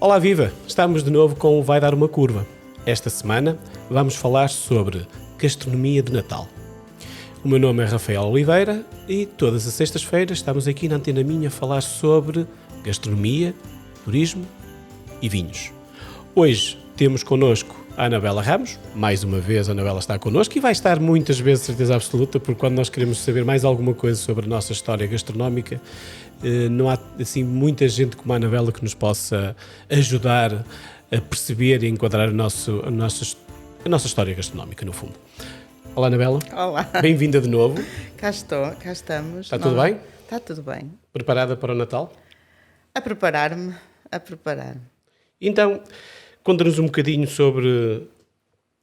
Olá viva! Estamos de novo com o Vai Dar Uma Curva. Esta semana vamos falar sobre gastronomia de Natal. O meu nome é Rafael Oliveira e todas as sextas-feiras estamos aqui na Antena Minha a falar sobre gastronomia, turismo e vinhos. Hoje temos connosco a Anabela Ramos. Mais uma vez a Anabela está connosco e vai estar muitas vezes, certeza absoluta, porque quando nós queremos saber mais alguma coisa sobre a nossa história gastronómica, não há assim muita gente como a Anabela que nos possa ajudar a perceber e enquadrar a nossa história gastronómica, no fundo. Olá, Anabela. Olá. Bem-vinda de novo. Cá estamos. Está tudo bem? Está tudo bem. Preparada para o Natal? A preparar-me. Então, conta-nos um bocadinho sobre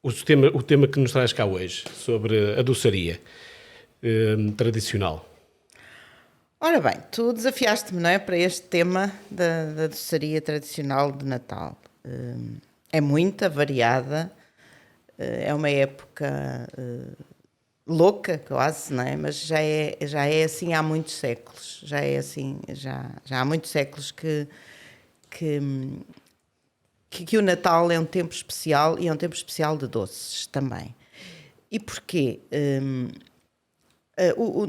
o tema que nos traz cá hoje, sobre a doçaria tradicional. Ora bem, tu desafiaste-me, não é, para este tema da doçaria tradicional de Natal. É muita, variada, é uma época louca quase, não é? Mas já é assim há muitos séculos. Já é assim, já há muitos séculos que o Natal é um tempo especial e é um tempo especial de doces também. E porquê?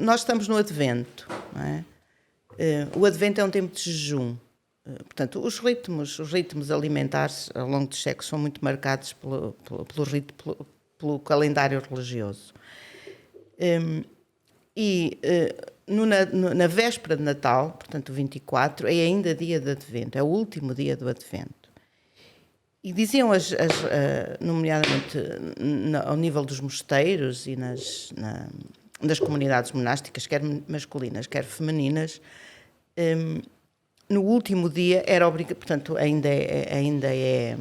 Nós estamos no Advento, não é? O Advento é um tempo de jejum. Portanto, os ritmos alimentares ao longo dos séculos são muito marcados pelo calendário religioso. Na véspera de Natal, portanto o 24, é ainda dia de Advento, é o último dia do Advento. E diziam, nomeadamente ao nível dos mosteiros e nas comunidades monásticas, quer masculinas, quer femininas, no último dia era obrigatório, portanto ainda é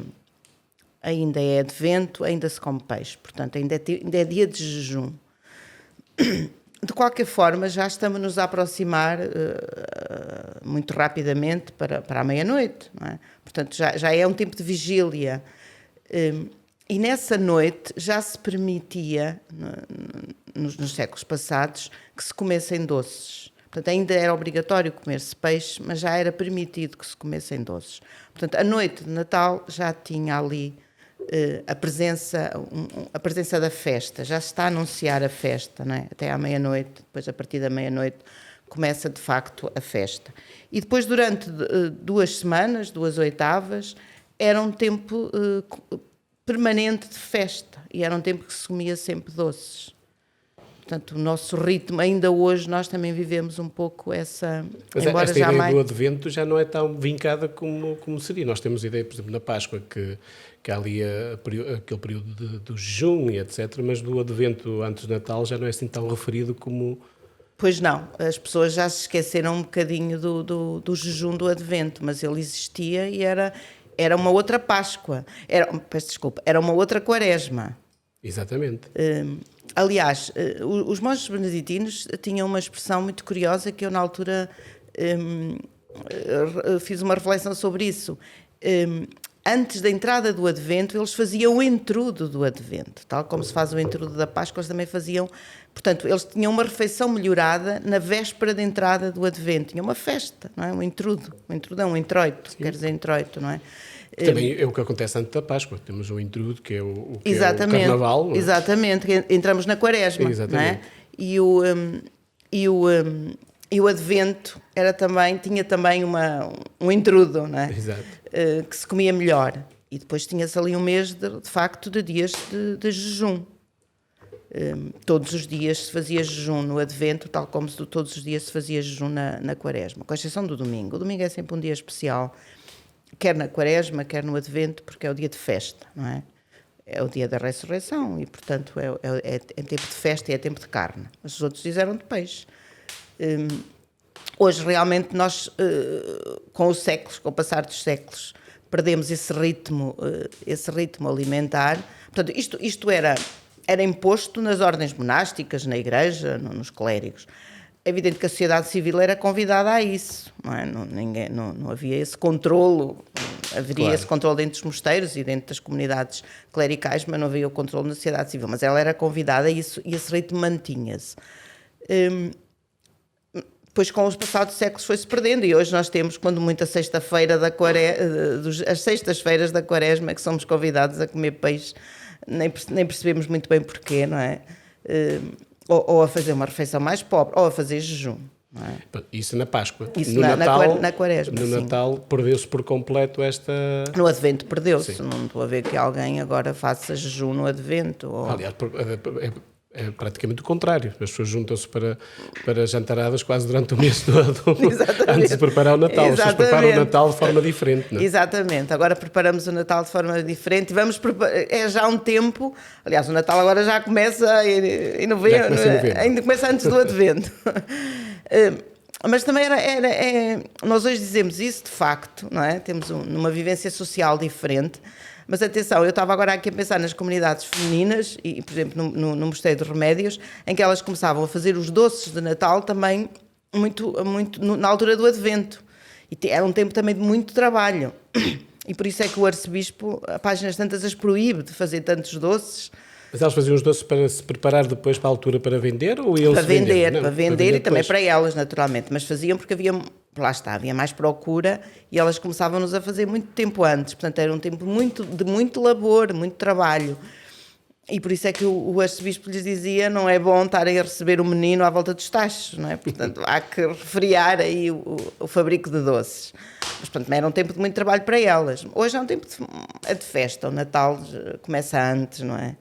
Advento, ainda se come peixe, portanto ainda é dia de jejum. De qualquer forma, já estamos-nos a aproximar muito rapidamente para a meia-noite, não é? Portanto, já é um tempo de vigília. E nessa noite já se permitia, nos séculos passados, que se comessem doces. Portanto, ainda era obrigatório comer-se peixe, mas já era permitido que se comessem doces. Portanto, a noite de Natal já tinha ali a presença da festa, já se está a anunciar a festa, não é? Até à meia-noite, depois a partir da meia-noite começa de facto a festa. E depois durante 2 semanas, 2 oitavas, era um tempo permanente de festa e era um tempo que se comia sempre doces. Portanto, o nosso ritmo, ainda hoje, nós também vivemos um pouco essa... Mas esta ideia do Advento já não é tão vincada como seria. Nós temos a ideia, por exemplo, na Páscoa, que há ali aquele período do jejum e etc., mas do Advento antes do Natal já não é assim tão referido como... Pois não, as pessoas já se esqueceram um bocadinho do jejum do Advento, mas ele existia e era uma outra Páscoa. Era uma outra Quaresma. Exatamente. Aliás, os monges beneditinos tinham uma expressão muito curiosa que eu na altura fiz uma reflexão sobre isso. Antes da entrada do Advento, eles faziam o entrudo do Advento, tal como se faz o entrudo da Páscoa, eles também faziam. Portanto, eles tinham uma refeição melhorada na véspera da entrada do Advento. Tinha uma festa, não é? Um intrudo. Um intrudo é um introito, quer dizer introito, não é? Também é o que acontece antes da Páscoa. Temos o intrudo, que é o Carnaval. Não é? Exatamente, entramos na Quaresma, não é? E o Advento tinha também um intrudo, não é? Exato. Que se comia melhor. E depois tinha-se ali um mês, de facto, de dias de jejum. Todos os dias se fazia jejum no Advento, tal como todos os dias se fazia jejum na Quaresma, com exceção do domingo. O domingo é sempre um dia especial, quer na Quaresma, quer no Advento, porque é o dia de festa, não é? É o dia da ressurreição e, portanto, é tempo de festa e é tempo de carne. Mas os outros dias eram de peixe. Hoje, realmente, nós, com o passar dos séculos, perdemos esse ritmo alimentar. Portanto, isto era imposto nas ordens monásticas, na igreja, nos clérigos. É evidente que a sociedade civil era convidada a isso, não é? Não havia esse controlo, haveria esse controle dentro dos mosteiros e dentro das comunidades clericais, mas não havia o controle na sociedade civil. Mas ela era convidada a isso e esse ritmo mantinha-se. depois com os passados séculos foi-se perdendo e hoje nós temos, quando muita sexta-feira as sextas-feiras da quaresma, que somos convidados a comer peixe, nem percebemos muito bem porquê, não é? Ou a fazer uma refeição mais pobre, ou a fazer jejum. Não é? Isso na Páscoa. Isso no Natal, na quaresma. No sim. Natal perdeu-se por completo esta... No Advento perdeu-se. Sim. Não estou a ver que alguém agora faça jejum no Advento. Ou... Aliás, é praticamente o contrário. As pessoas juntam-se para jantaradas quase durante o mês todo antes de preparar o Natal. As pessoas preparam o Natal de forma diferente. Não é? Exatamente. Agora preparamos o Natal de forma diferente e vamos é já um tempo... Aliás, o Natal agora já começa em novembro. Ainda começa antes do Advento. Mas também nós hoje dizemos isso de facto, não é? Temos uma vivência social diferente. Mas atenção, eu estava agora aqui a pensar nas comunidades femininas, e por exemplo no Mosteiro de Remédios, em que elas começavam a fazer os doces de Natal também na altura do Advento. E era um tempo também de muito trabalho. E por isso é que o arcebispo, a páginas tantas, as proíbe de fazer tantos doces. Mas elas faziam os doces para se preparar depois para a altura para vender? Ou iam para vender, para vender e também depois? para elas, naturalmente. Mas faziam porque havia mais procura e elas começavam-nos a fazer muito tempo antes. Portanto, era um tempo de muito labor, muito trabalho. E por isso é que o arcebispo lhes dizia: não é bom estarem a receber o menino à volta dos tachos, não é? Portanto, há que refriar aí o fabrico de doces. Mas, portanto, era um tempo de muito trabalho para elas. Hoje é um tempo de festa. O Natal começa antes, não é?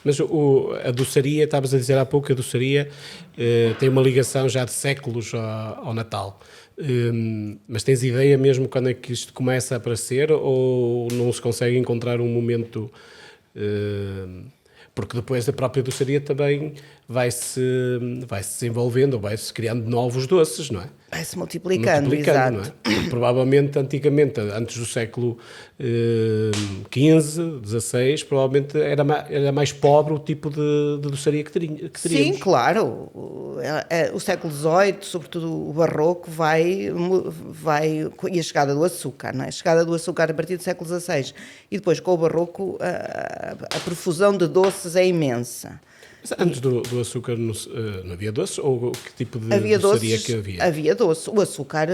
Mas a doçaria, estavas a dizer há pouco, a doçaria tem uma ligação já de séculos ao Natal. Mas tens ideia mesmo quando é que isto começa a aparecer ou não se consegue encontrar um momento... porque depois a própria doçaria também vai-se desenvolvendo ou vai-se criando novos doces, não é? Vai-se multiplicando, exato. Não é? Provavelmente, antigamente, antes do século XV, XVI, provavelmente era mais pobre o tipo de doçaria que teríamos. Sim, claro. O século XVIII, sobretudo o Barroco, e a chegada do açúcar, não é? A chegada do açúcar a partir do século XVI. E depois, com o Barroco, a profusão de doces é imensa. Mas antes do açúcar não havia doce? Ou que tipo de doçaria que havia? Havia doce. O açúcar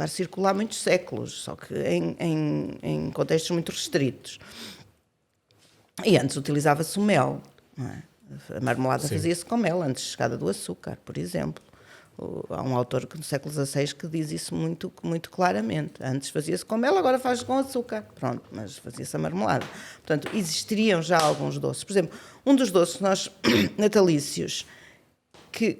circula há muitos séculos, só que em contextos muito restritos. E antes utilizava-se o mel. Não é? A marmelada fazia-se com mel, antes da chegada do açúcar, por exemplo. Há um autor do século XVI que diz isso muito, muito claramente. Antes fazia-se com mel, agora faz com açúcar. Pronto, mas fazia-se a marmelada. Portanto, existiriam já alguns doces. Por exemplo, um dos doces natalícios que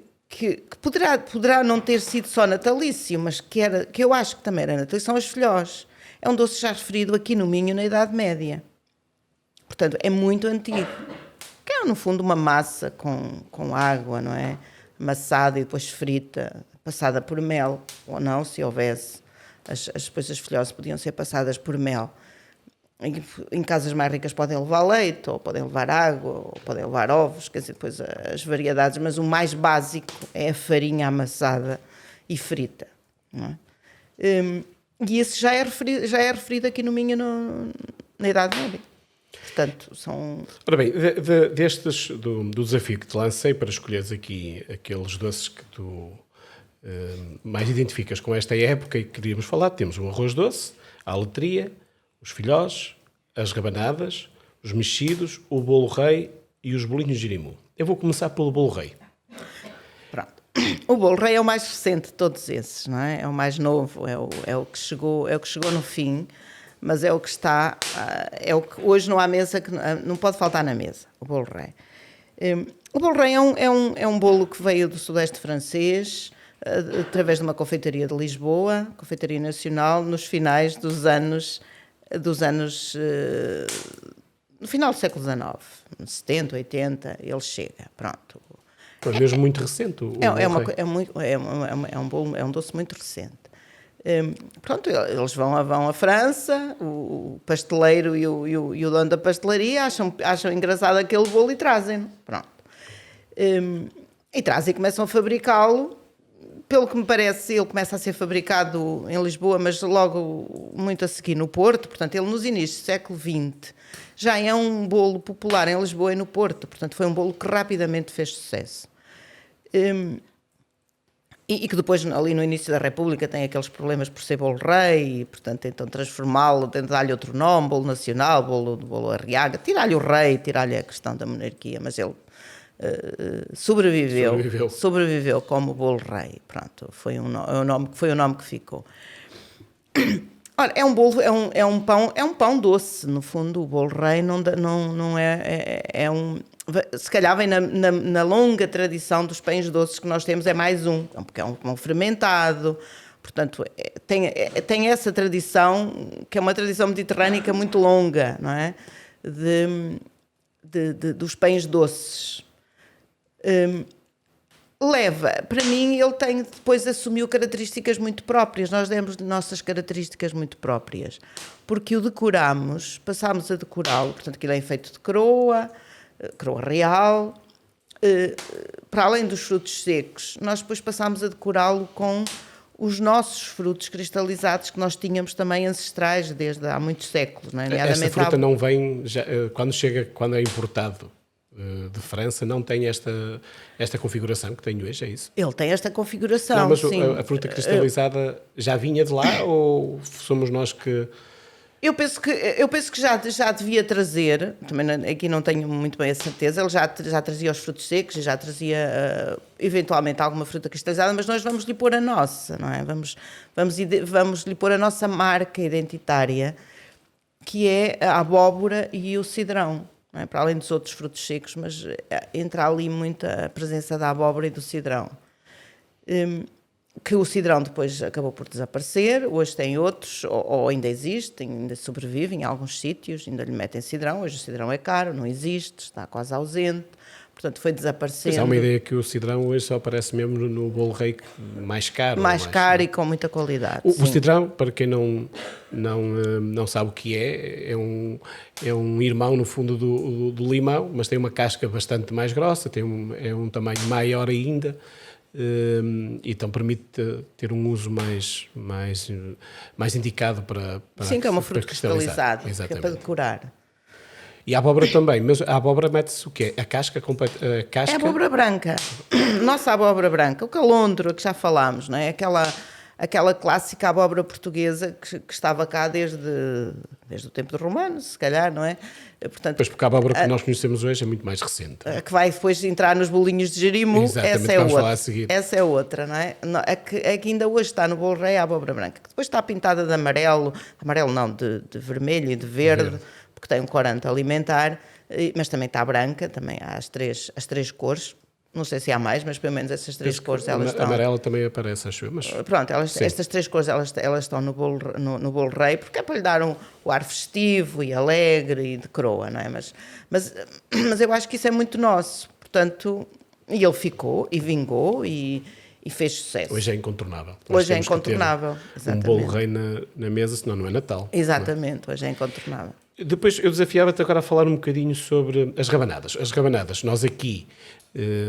poderá não ter sido só natalício, mas que eu acho que também era natalício, são as filhós. É um doce já referido aqui no Minho na Idade Média. Portanto, é muito antigo. Que é, no fundo, uma massa com água, não é? Amassada e depois frita, passada por mel, ou não, se houvesse. Depois as filhoses podiam ser passadas por mel. Em casas mais ricas podem levar leite, ou podem levar água, ou podem levar ovos, quer dizer, depois as variedades, mas o mais básico é a farinha amassada e frita. Não é? E esse já é referido aqui no Minho na Idade Média. Portanto, são... Ora bem, do desafio que te lancei para escolheres aqui aqueles doces que tu mais identificas com esta época e que queríamos falar, temos o arroz doce, a aletria, os filhós, as rabanadas, os mexidos, o bolo rei e os bolinhos de jirimu. Eu vou começar pelo bolo rei. Pronto. O bolo rei é o mais recente de todos esses, não é? É o mais novo, é o que chegou no fim. Mas é o que está, é o que hoje não há mesa, que não pode faltar na mesa, o bolo rei. O bolo rei é um bolo que veio do sudeste francês, através de uma confeitaria de Lisboa, confeitaria nacional, nos finais dos anos no final do século XIX, 70, 80, ele chega, pronto. É mesmo muito recente. É um doce muito recente. Pronto, eles vão à França, o pasteleiro e o dono da pastelaria acham engraçado aquele bolo e trazem-no. Pronto. E trazem e começam a fabricá-lo. Pelo que me parece, ele começa a ser fabricado em Lisboa, mas logo muito a seguir no Porto. Portanto, ele nos inícios do século XX já é um bolo popular em Lisboa e no Porto. Portanto, foi um bolo que rapidamente fez sucesso. E que depois, ali no início da República, tem aqueles problemas por ser bolo rei, e, portanto, então transformá-lo, dar-lhe outro nome, bolo nacional, bolo Arriaga, tirar-lhe o rei, tirar-lhe a questão da monarquia, mas ele sobreviveu como bolo rei. Pronto, foi o nome que ficou. Ora, é um bolo, é um pão doce, no fundo. O bolo rei não é um. Se calhar vem na longa tradição dos pães doces que nós temos, é mais um, porque é um pão fermentado, portanto, tem essa tradição, que é uma tradição mediterrânica muito longa, não é? Dos pães doces. Para mim, ele depois assumiu características muito próprias. Nós demos nossas características muito próprias, porque o decoramos, passámos a decorá-lo, portanto, aquilo é feito de coroa real, para além dos frutos secos, nós depois passámos a decorá-lo com os nossos frutos cristalizados que nós tínhamos também ancestrais desde há muitos séculos. Não é? Esta fruta não vem, quando é importado de França, não tem esta configuração que tem hoje, é isso? Ele tem esta configuração, não, mas sim. A fruta cristalizada já vinha de lá ou somos nós que... Eu penso que já devia trazer, também aqui não tenho muito bem a certeza, ele já trazia os frutos secos e já trazia eventualmente alguma fruta cristalizada, mas nós vamos lhe pôr a nossa, não é? Vamos lhe pôr a nossa marca identitária, que é a abóbora e o cidrão, não é? Para além dos outros frutos secos, mas entra ali muito a presença da abóbora e do cidrão. Que o cidrão depois acabou por desaparecer, hoje tem outros, ou ainda existe, ainda sobrevive em alguns sítios, ainda lhe metem cidrão, hoje o cidrão é caro, não existe, está quase ausente, portanto foi desaparecendo. Mas há uma ideia que o cidrão hoje só aparece mesmo no bolo rei mais caro. Mais caro e com muita qualidade. O cidrão, para quem não sabe o que é um irmão no fundo do limão, mas tem uma casca bastante mais grossa, é um tamanho maior ainda. Então permite ter um uso mais indicado para sim, que é uma fruta cristalizada, que é para decorar. E a abóbora também, mas a abóbora mete-se o quê? A casca? É a abóbora branca, nossa abóbora branca, o calondro, que já falámos, não é? Aquela clássica abóbora portuguesa que estava cá desde o tempo do romano, se calhar, não é? Portanto, pois, porque a abóbora que nós conhecemos hoje é muito mais recente. A que vai depois entrar nos bolinhos de Jerimu, essa é outra. Essa é outra, não é? A que ainda hoje está no bolo rei é a abóbora branca, que depois está pintada de amarelo não, de vermelho e de verde, porque tem um corante alimentar, mas também está branca, também há as três cores. Não sei se há mais, mas pelo menos essas três cores elas estão... A amarela também aparece, acho eu, mas... Pronto, estas três cores elas estão no bolo rei, porque é para lhe dar o ar festivo e alegre e de coroa, não é? Mas eu acho que isso é muito nosso, portanto... E ele ficou, e vingou, e fez sucesso. Hoje é incontornável. Hoje é incontornável, exatamente. Um bolo rei na mesa, senão não é Natal. Exatamente, hoje é incontornável. Depois eu desafiava-te agora a falar um bocadinho sobre as rabanadas. As rabanadas, nós aqui,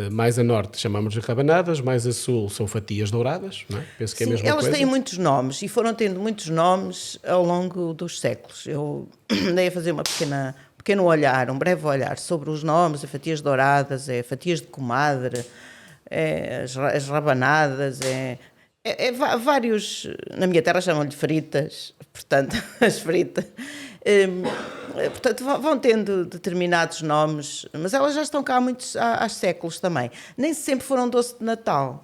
mais a norte, chamamos de rabanadas, mais a sul são fatias douradas, não é? Penso que é a mesma coisa. Elas têm muitos nomes e foram tendo muitos nomes ao longo dos séculos. Eu andei a fazer um breve olhar sobre os nomes, fatias douradas, fatias de comadre, as rabanadas, vários... Na minha terra chamam-lhe fritas, portanto, as fritas... portanto, vão tendo determinados nomes, mas elas já estão cá há séculos também. Nem sempre foram doce de Natal.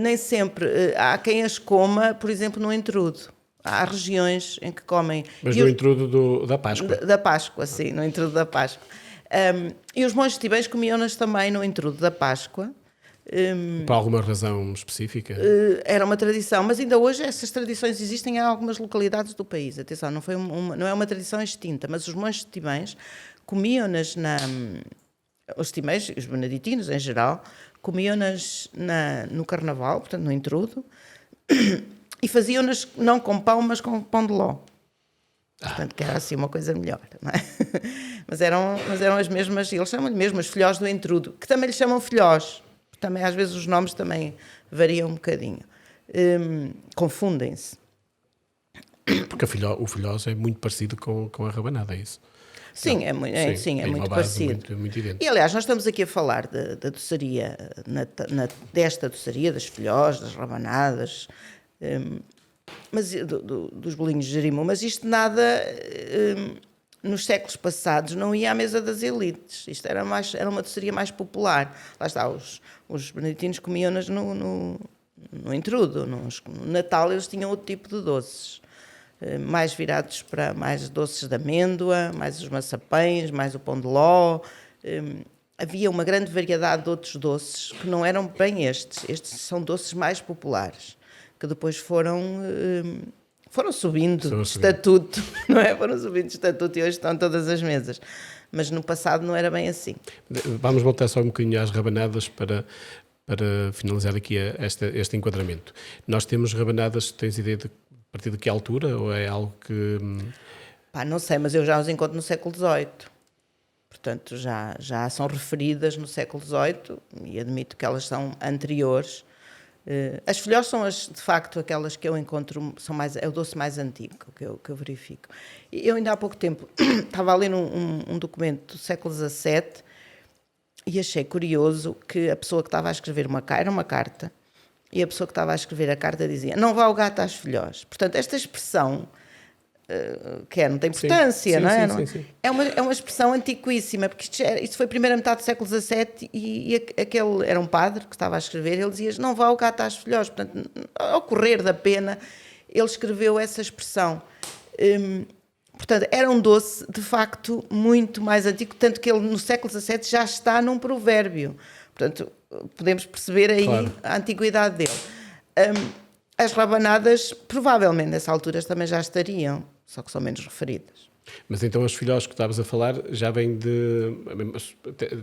Nem sempre. Há quem as coma, por exemplo, no entrudo. Há regiões em que comem... Mas no entrudo da Páscoa. Da Páscoa, sim, no entrudo da Páscoa. E os monges tibães comiam-nas também no entrudo da Páscoa. Por alguma razão específica? Era uma tradição, mas ainda hoje essas tradições existem em algumas localidades do país. Atenção, não é uma tradição extinta, mas os monges tibães comiam-nas os tibães, os beneditinos em geral, comiam-nas no carnaval, portanto no entrudo, e faziam-nas não com pão, mas com pão de ló. Portanto, que era assim uma coisa melhor, não é? Mas eram as mesmas, eles chamam-lhe mesmo as filhós do entrudo, que também lhe chamam filhós. Também, às vezes, os nomes também variam um bocadinho. Confundem-se. Porque o filhós é muito parecido com a rabanada, é isso? Sim, é tem muito uma base parecido. muito idêntica. E aliás, nós estamos aqui a falar da doçaria, desta doçaria, das filhós, das rabanadas, mas dos bolinhos de jerimum, mas isto nada, nos séculos passados, não ia à mesa das elites. Isto era uma doçaria mais popular. Lá está, os beneditinos comiam-nas no intrudo. No Natal eles tinham outro tipo de doces, mais virados para mais doces de amêndoa, mais os maçapães, mais o pão de ló. Havia uma grande variedade de outros doces que não eram bem estes. Estes são doces mais populares, que depois foram subindo de estatuto, não é? Foram subindo de estatuto e hoje estão todas as mesas. Mas no passado não era bem assim. Vamos voltar só um bocadinho às rabanadas para finalizar aqui este enquadramento. Nós temos rabanadas, tens ideia de a partir de que altura? Ou é algo que... Não sei, mas eu já os encontro no século XVIII. Portanto, já são referidas no século XVIII e admito que elas são anteriores. As filhós são, de facto, aquelas que eu encontro, é o doce mais antigo que eu verifico. Eu ainda há pouco tempo estava a ler um documento do século XVII e achei curioso que a pessoa que estava a escrever era uma carta, e a pessoa que estava a escrever a carta dizia: não vá o gato às filhós. Portanto, esta expressão, não tem importância, não é? Sim. É uma expressão antiquíssima, porque isto foi a primeira metade do século XVII e aquele era um padre que estava a escrever, ele dizia: não vá o gato às filhós. Portanto, ao correr da pena, ele escreveu essa expressão. Portanto, era um doce, de facto, muito mais antigo, tanto que ele, no século XVII, já está num provérbio. Portanto, podemos perceber aí a antiguidade dele. As rabanadas, provavelmente, nessa altura, também já estariam, só que são menos referidas. Mas então as filhós que estavas a falar já vêm de...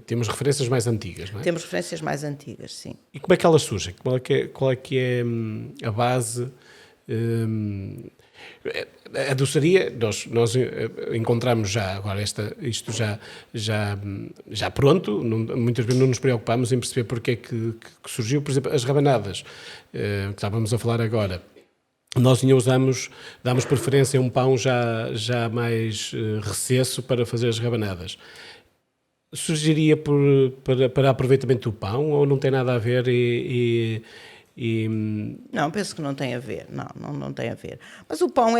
Temos referências mais antigas, não é? Temos referências mais antigas, sim. E como é que elas surgem? Qual é que é a base... A doçaria, nós encontramos já agora isto já pronto, muitas vezes não nos preocupamos em perceber porque é que surgiu. Por exemplo, as rabanadas, que estávamos a falar agora, nós damos preferência a um pão já mais recesso para fazer as rabanadas. Surgiria para aproveitamento do pão ou não tem nada a ver Não, penso que não tem a ver. Não tem a ver. Mas o pão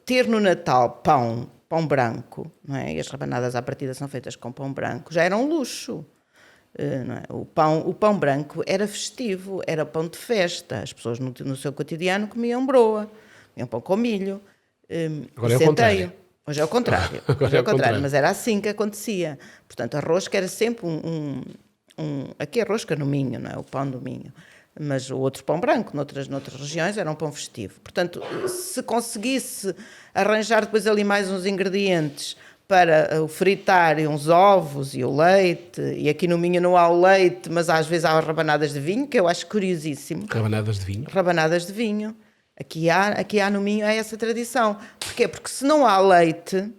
ter no Natal pão branco, não é? E as rabanadas à partida são feitas com pão branco, já era um luxo. Não é? O pão branco era festivo, era pão de festa. As pessoas no seu cotidiano comiam broa, comiam pão com milho, agora é o contrário. Hoje é o contrário. Hoje é o contrário, mas era assim que acontecia. Portanto, a rosca era sempre aqui a rosca no Minho, não é? O pão do Minho. Mas o outro pão branco, noutras regiões, era um pão festivo. Portanto, se conseguisse arranjar depois ali mais uns ingredientes para o fritar, e uns ovos e o leite, e aqui no Minho não há o leite, mas às vezes há rabanadas de vinho, que eu acho curiosíssimo. Rabanadas de vinho? Rabanadas de vinho. Aqui há no Minho essa tradição. Porquê? Porque se não há leite,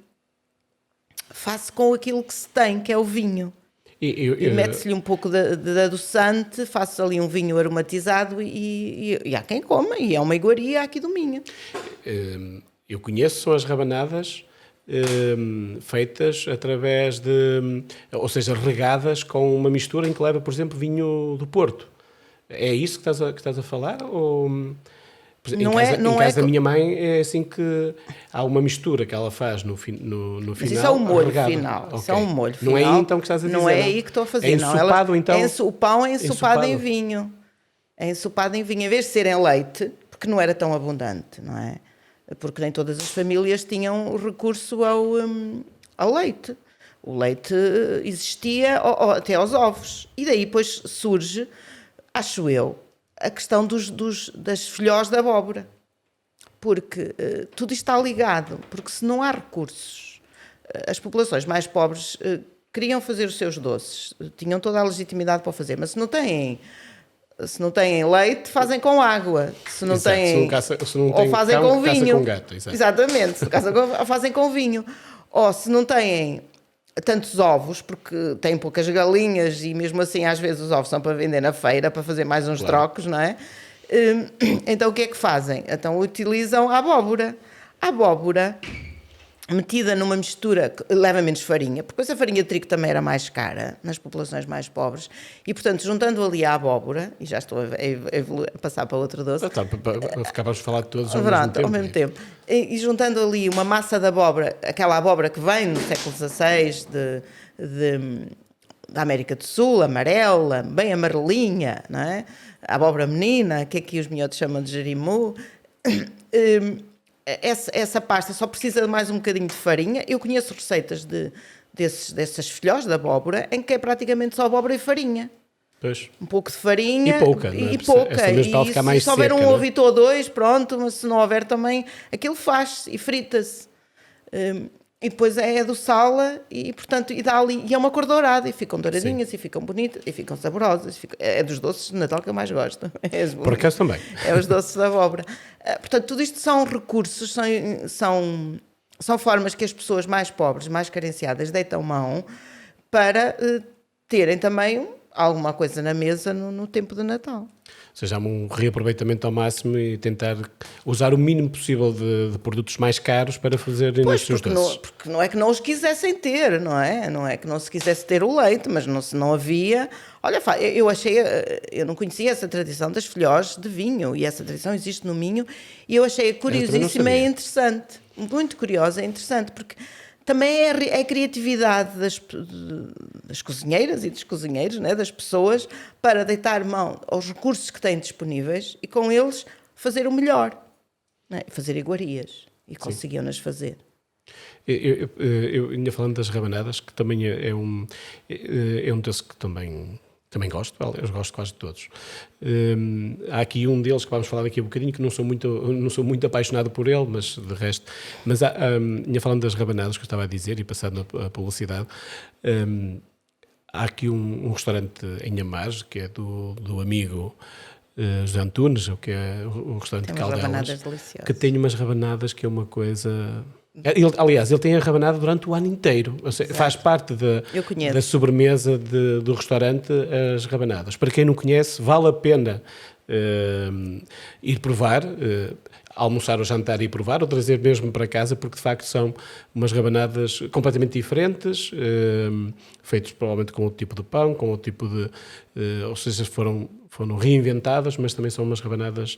faz-se com aquilo que se tem, que é o vinho. E mete-se-lhe um pouco de adoçante, faz-se ali um vinho aromatizado e há quem coma, e é uma iguaria aqui do Minho. Eu conheço as rabanadas feitas através ou seja, regadas com uma mistura em que leva, por exemplo, vinho do Porto. É isso que estás a falar? Ou... Em casa da minha mãe é assim que há uma mistura que ela faz no final. Mas isso é um molho final. Okay. Isso é um molho final. Não é aí então que estás a dizer? Não é aí que estou a fazer. É ensopado então? O pão é ensopado em vinho. É ensopado em vinho. Em vez de ser em leite, porque não era tão abundante, não é? Porque nem todas as famílias tinham recurso ao leite. O leite existia até aos ovos. E daí depois surge, acho eu, a questão das filhós da abóbora. Porque tudo está ligado. Porque se não há recursos, as populações mais pobres queriam fazer os seus doces, tinham toda a legitimidade para o fazer, mas se não têm leite, fazem com água. Se não exato, têm, se não tem ou fazem cão, com vinho. Com gato, exatamente, fazem com vinho. Ou se não têm tantos ovos, porque têm poucas galinhas e mesmo assim às vezes os ovos são para vender na feira, para fazer mais uns trocos, não é? Então o que é que fazem? Então utilizam a abóbora. A abóbora metida numa mistura que leva menos farinha, porque depois a farinha de trigo também era mais cara nas populações mais pobres, e portanto juntando ali a abóbora, e já estou a passar para outro doce. Ficávamos a falar de todos Ao mesmo tempo. E juntando ali uma massa de abóbora, aquela abóbora que vem no século XVI da América do Sul, amarela, bem amarelinha, não é? A abóbora menina, que aqui os miúdos chamam de jerimum. Essa pasta só precisa de mais um bocadinho de farinha. Eu conheço receitas dessas filhós de abóbora em que é praticamente só abóbora e farinha. Pois. Um pouco de farinha e pouca. E se houver um ovito ou dois, pronto, mas se não houver também, aquilo faz-se e frita-se. E depois é do sala e, portanto, e dá ali, e é uma cor dourada, e ficam douradinhas, e ficam bonitas, e ficam saborosas. É dos doces de Natal que eu mais gosto. Por acaso também. É os doces da abóbora. Portanto, tudo isto são recursos, são formas que as pessoas mais pobres, mais carenciadas, deitam mão para terem também alguma coisa na mesa no tempo de Natal. Ou seja, há um reaproveitamento ao máximo e tentar usar o mínimo possível de produtos mais caros para fazer os seus doces. Porque não é que não os quisessem ter, não é? Não é que não se quisesse ter o leite, mas não havia... Olha, eu não conhecia essa tradição das filhós de vinho, e essa tradição existe no Minho, e eu achei curiosíssima e interessante. Muito curiosa e interessante, porque... Também é a criatividade das cozinheiras e dos cozinheiros, né, das pessoas, para deitar mão aos recursos que têm disponíveis e com eles fazer o melhor, né, fazer iguarias. E conseguiam-nas fazer. Eu ainda falando das rabanadas, que também é um doce que também gosto, eu gosto quase de todos. Há aqui um deles que vamos falar daqui a bocadinho, que não sou muito apaixonado por ele, mas de resto... Mas ainda falando das rabanadas, que eu estava a dizer, e passando a publicidade, há aqui um restaurante em Amares, que é do amigo José Antunes, que é o restaurante de Caldelas, que tem umas rabanadas que é uma coisa... Aliás, ele tem a rabanada durante o ano inteiro. Ou seja, faz parte da sobremesa do restaurante, as rabanadas. Para quem não conhece, vale a pena ir provar, almoçar ou jantar e provar, ou trazer mesmo para casa, porque de facto são umas rabanadas completamente diferentes, feitas provavelmente com outro tipo de pão, com outro tipo de... ou seja, foram reinventadas, mas também são umas rabanadas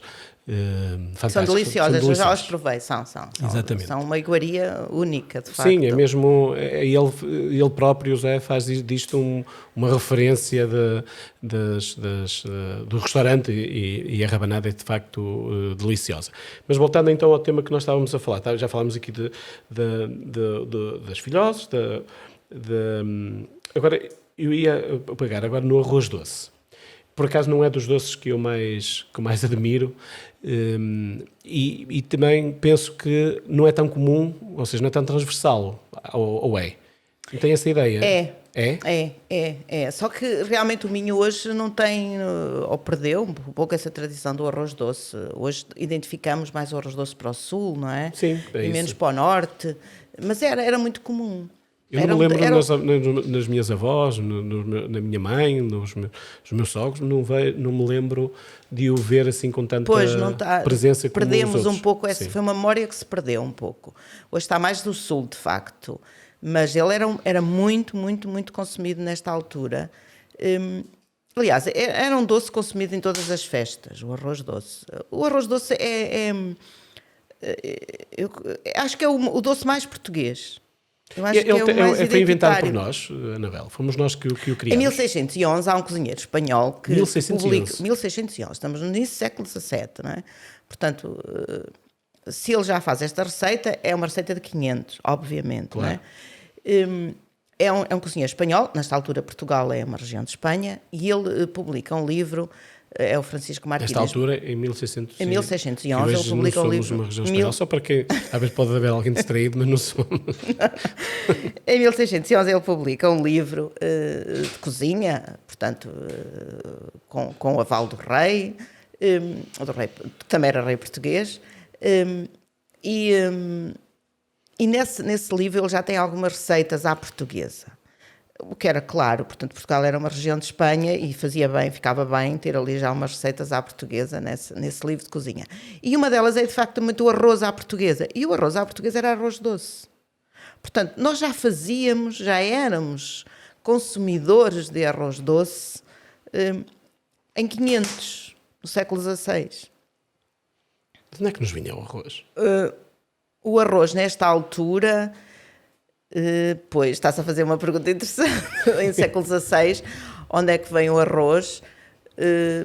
fantásticas. São deliciosas, eu já as provei, Exatamente. São uma iguaria única, de facto. Sim, é mesmo, ele próprio, José, faz disto uma referência do restaurante e a rabanada é de facto deliciosa. Mas voltando então ao tema que nós estávamos a falar, já falámos aqui das filhoses, agora eu ia pegar agora no arroz doce. Por acaso não é dos doces que eu mais admiro, e também penso que não é tão comum, ou seja, não é tão transversal, ou é? Não tem essa ideia? É. Só que realmente o Minho hoje não tem, ou perdeu um pouco essa tradição do arroz doce. Hoje identificamos mais o arroz doce para o sul, não é? Sim, é e isso. Menos para o norte, mas era muito comum. Eu não me lembro nas minhas avós, na minha mãe, nos meus sogros, não me lembro de o ver assim com tanta presença como perdemos os outros. Um pouco, essa foi uma memória que se perdeu um pouco. Hoje está mais do sul, de facto, mas ele era muito, muito, muito consumido nesta altura. Aliás, era um doce consumido em todas as festas, o arroz doce. O arroz doce eu acho que é o doce mais português. Eu acho que é o mais foi inventado por nós, Anabel. Fomos nós que o criamos. Em 1611 há um cozinheiro espanhol que 1611. 1611, estamos no início do século XVII, não é? Portanto, se ele já faz esta receita, é uma receita de 500, obviamente, claro. Não é? É um cozinheiro espanhol, nesta altura Portugal é uma região de Espanha, e ele publica um livro, é o Francisco Martínez. Nesta altura, em 1611. Em 1611, ele publica um livro. Uma região espanhola, só para que, às vezes pode haver alguém distraído, mas não somos. Em 1611 ele publica um livro de cozinha, portanto, com o aval do rei, que também era rei português, e nesse livro ele já tem algumas receitas à portuguesa. O que era claro, portanto, Portugal era uma região de Espanha e ficava bem ter ali já umas receitas à portuguesa nesse livro de cozinha. E uma delas é, de facto, o arroz à portuguesa. E o arroz à portuguesa era arroz doce. Portanto, nós já éramos consumidores de arroz doce em 500, no século XVI. De onde é que nos vinha o arroz? O arroz, nesta altura, pois, está-se a fazer uma pergunta interessante, em século XVI, onde é que vem o arroz?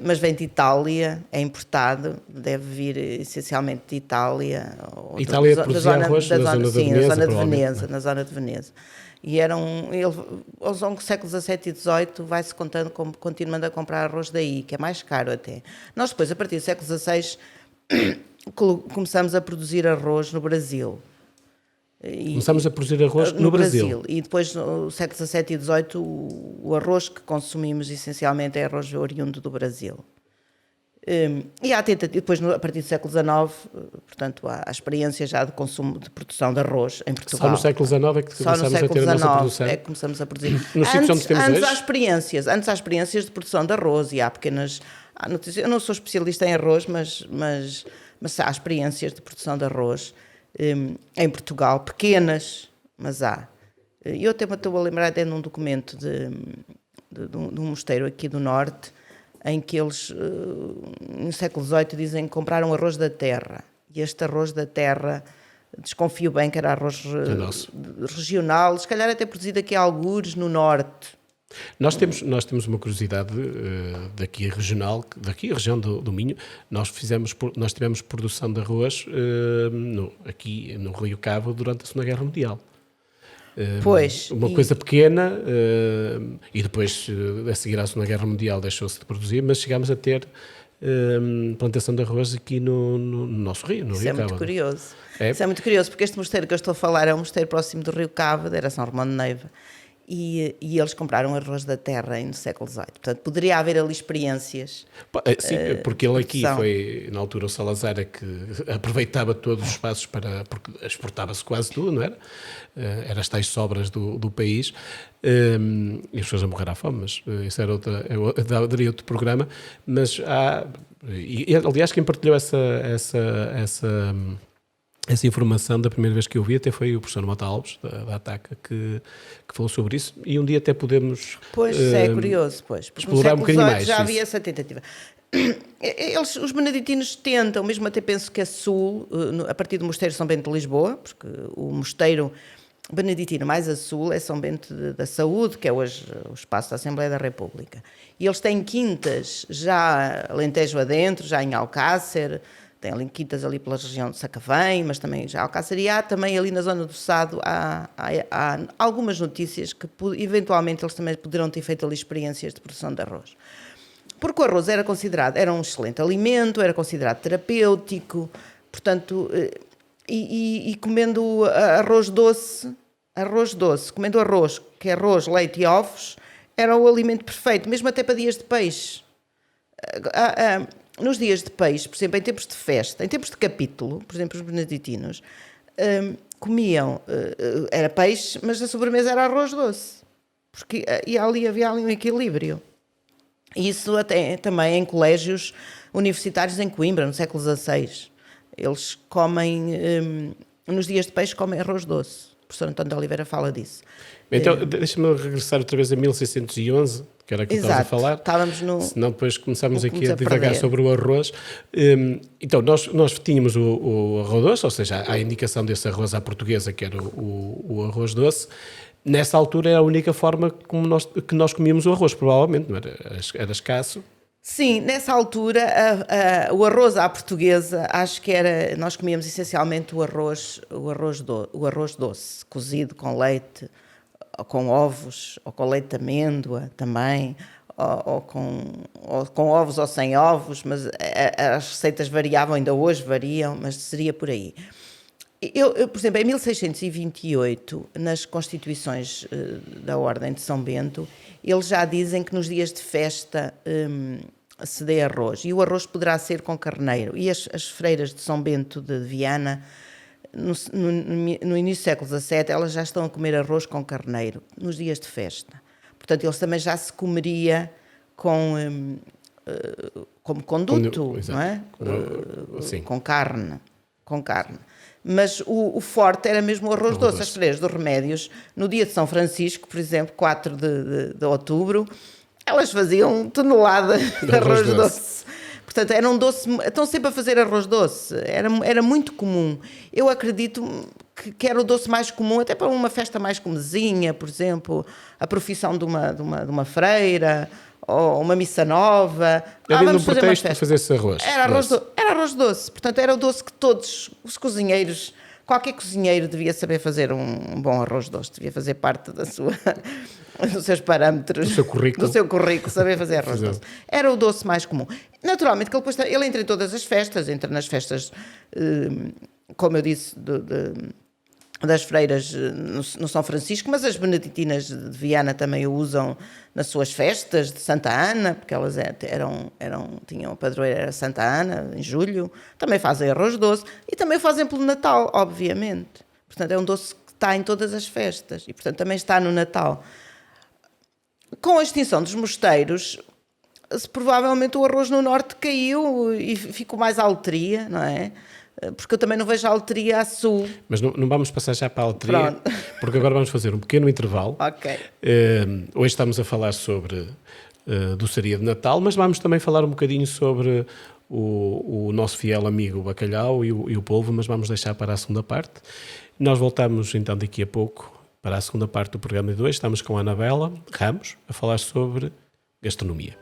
Mas vem de Itália, é importado, deve vir essencialmente de Itália. Itália produzia arroz na zona de Veneza, na zona de Veneza. E aos longos do século XVII e XVIII vai-se continuando a comprar arroz daí, que é mais caro até. Nós depois, a partir do século XVI, começamos a produzir arroz no Brasil. Começamos a produzir arroz no Brasil. E depois, no século XVII e XVIII, o arroz que consumimos essencialmente é arroz oriundo do Brasil. E há depois, a partir do século XIX, portanto, há experiência já de consumo, de produção de arroz em Portugal. Só no século XIX é que começamos a ter a nossa produção? É que começamos a produzir. Antes há experiências de produção de arroz e há pequenas... Eu não sou especialista em arroz, mas há experiências de produção de arroz em Portugal, pequenas, mas há. Eu até me estou a lembrar até num documento de um mosteiro aqui do Norte, em que eles, no século XVIII, dizem que compraram arroz da terra. E este arroz da terra, desconfio bem que era arroz regional, se calhar até produzido aqui a algures, no Norte. Nós temos uma curiosidade daqui regional, daqui a região do Minho. Nós tivemos produção de arroz aqui no Rio Cabo durante a Segunda Guerra Mundial. Uma coisa pequena, e depois a seguir à Segunda Guerra Mundial deixou-se de produzir, mas chegámos a ter plantação de arroz aqui no nosso rio, no Rio Cabo. Isso é muito curioso. Isso é muito curioso, porque este mosteiro que eu estou a falar é um mosteiro próximo do Rio Cabo, era São Romão de Neiva. E eles compraram arroz da terra no século XVIII. Portanto, poderia haver ali experiências. Sim, porque ele aqui foi, na altura, o Salazar é que aproveitava todos os espaços porque exportava-se quase tudo, não era? Eram as tais sobras do país. E as pessoas a morrer à fome, mas isso daria outro programa. Mas aliás, quem partilhou essa informação da primeira vez que eu vi até foi o professor Mota Alves, da ATACA, que falou sobre isso, e um dia até podemos é curioso, explorar um bocadinho mais. Já havia essa tentativa. Os beneditinos tentam, mesmo até penso que a sul, a partir do Mosteiro São Bento de Lisboa, porque o mosteiro beneditino mais a sul é São Bento da Saúde, que é hoje o espaço da Assembleia da República. E eles têm quintas já Alentejo adentro, já em Alcácer, tem ali quintas ali pela região de Sacavém, mas também já Alcácer, e há também ali na zona do Sado há algumas notícias que eventualmente eles também poderão ter feito ali experiências de produção de arroz. Porque o arroz era um excelente alimento, era considerado terapêutico, portanto, e comendo arroz doce, comendo arroz, que é arroz, leite e ovos, era o alimento perfeito, mesmo até para dias de peixe. Nos dias de peixe, por exemplo, em tempos de festa, em tempos de capítulo, por exemplo, os beneditinos comiam, era peixe, mas a sobremesa era arroz doce, porque havia ali um equilíbrio. Isso até também em colégios universitários em Coimbra, no século XVI. Eles comem, nos dias de peixe, comem arroz doce. O professor António de Oliveira fala disso. Então, deixa-me regressar outra vez a 1611, que era aqui que estávamos a falar. Estávamos senão depois começamos aqui a divagar sobre o arroz. Então, nós tínhamos o arroz doce, ou seja, a indicação desse arroz à portuguesa, que era o arroz doce. Nessa altura era a única forma que nós comíamos o arroz, provavelmente, não era escasso. Sim, nessa altura o arroz à portuguesa, acho que nós comíamos essencialmente o arroz doce, cozido com leite, ou com ovos, ou com leite de amêndoa também, ou com ovos ou sem ovos, mas as receitas variavam, ainda hoje variam, mas seria por aí. Eu, por exemplo, em 1628, nas Constituições da Ordem de São Bento, eles já dizem que nos dias de festa se dê arroz, e o arroz poderá ser com carneiro. E as freiras de São Bento de Viana, no início do século XVII, elas já estão a comer arroz com carneiro, nos dias de festa. Portanto, eles também já se comeria como conduto, não é? Sim. Com carne. Mas o forte era mesmo o arroz doce. As freiras dos Remédios, no dia de São Francisco, por exemplo, 4 de outubro, elas faziam toneladas de arroz doce. Portanto, era um doce. Estão sempre a fazer arroz doce. Era muito comum. Eu acredito que era o doce mais comum, até para uma festa mais comezinha, por exemplo, a profissão de uma freira, ou uma missa nova. Vamos fazer uma festa. Fazer esse arroz. Era arroz doce. Portanto, era o doce que todos os cozinheiros, qualquer cozinheiro devia saber fazer um bom arroz doce. Devia fazer parte dos seus parâmetros, do seu currículo, saber fazer arroz doce. Era o doce mais comum. Naturalmente, que ele entra em todas as festas, entra nas festas, como eu disse, das freiras no São Francisco, mas as beneditinas de Viana também o usam nas suas festas, de Santa Ana, porque elas tinham a padroeira, era Santa Ana, em julho. Também fazem arroz doce e também fazem pelo Natal, obviamente. Portanto, é um doce que está em todas as festas e, portanto, também está no Natal. Com a extinção dos mosteiros, provavelmente o arroz no norte caiu e ficou mais à letria, não é? Porque eu também não vejo a letria a sul. Mas não vamos passar já para a letria, porque agora vamos fazer um pequeno intervalo. Ok. Hoje estamos a falar sobre doçaria de Natal, mas vamos também falar um bocadinho sobre o nosso fiel amigo o bacalhau e o polvo, mas vamos deixar para a segunda parte. Nós voltamos então daqui a pouco para a segunda parte do programa de hoje. Estamos com a Anabela Ramos a falar sobre gastronomia.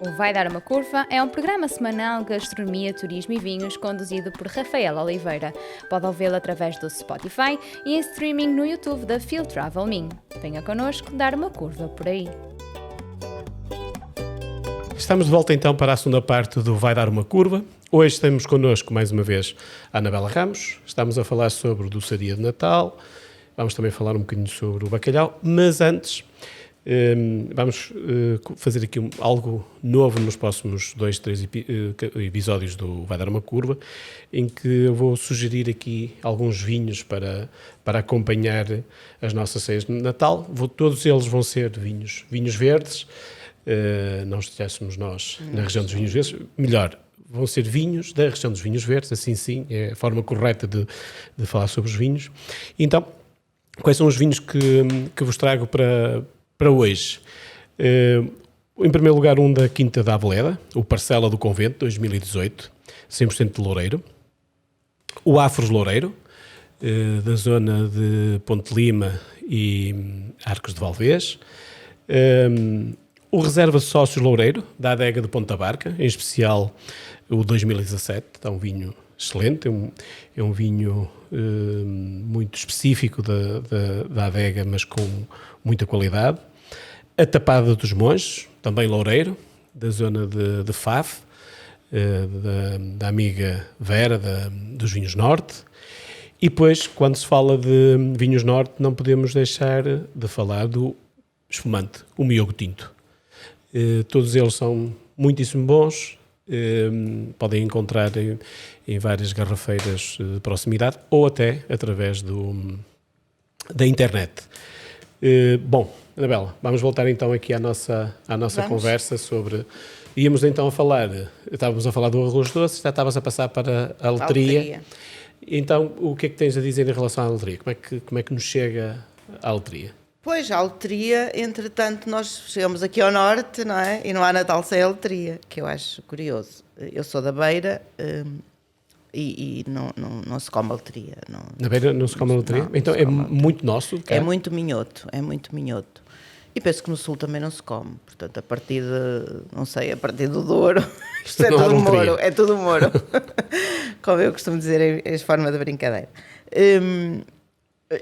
O Vai Dar Uma Curva é um programa semanal de gastronomia, turismo e vinhos conduzido por Rafael Oliveira. Pode ouvi-lo através do Spotify e em streaming no YouTube da Field Travel Me. Venha connosco dar uma curva por aí. Estamos de volta então para a segunda parte do Vai Dar Uma Curva. Hoje temos connosco mais uma vez a Anabela Ramos. Estamos a falar sobre doçaria de Natal. Vamos também falar um bocadinho sobre o bacalhau, mas antes vamos fazer aqui algo novo nos próximos 2, 3 episódios do Vai Dar Uma Curva, em que eu vou sugerir aqui alguns vinhos para acompanhar as nossas ceias de Natal. Todos eles vão ser vinhos verdes. Não estivéssemos nós na região dos vinhos verdes, melhor, vão ser vinhos da região dos vinhos verdes, assim sim, é a forma correta de falar sobre os vinhos. Então, quais são os vinhos que vos trago para hoje? Em primeiro lugar, um da Quinta da Aveleda, o Parcela do Convento, 2018, 100% de Loureiro. O Afros Loureiro, da zona de Ponte Lima e Arcos de Valdez. O Reserva Sócios Loureiro, da Adega de Ponta Barca, em especial o 2017, é um vinho excelente, é um vinho muito específico da adega, mas com muita qualidade. A Tapada dos Monges, também Loureiro, da zona de Faf, da amiga Vera, dos Vinhos Norte. E depois, quando se fala de Vinhos Norte, não podemos deixar de falar do espumante, o Miogo Tinto. Todos eles são muitíssimo bons, podem encontrar em várias garrafeiras de proximidade ou até através da internet. Bom, Anabela, vamos voltar então aqui à nossa conversa sobre... Íamos então estávamos a falar do arroz doce, já estavas a passar para a letria. Então, o que é que tens a dizer em relação à letria? Como é que nos chega a letria? Pois, a letria, entretanto, nós chegamos aqui ao norte, não é? E não há Natal sem a letria, que eu acho curioso. Eu sou da Beira e não se come a letria. Na Beira não se come a letria? Então é muito nosso? É muito minhoto, E penso que no sul também não se come. Portanto, a partir do Douro, isto é tudo Moro, é tudo Moro. Como eu costumo dizer em forma de brincadeira.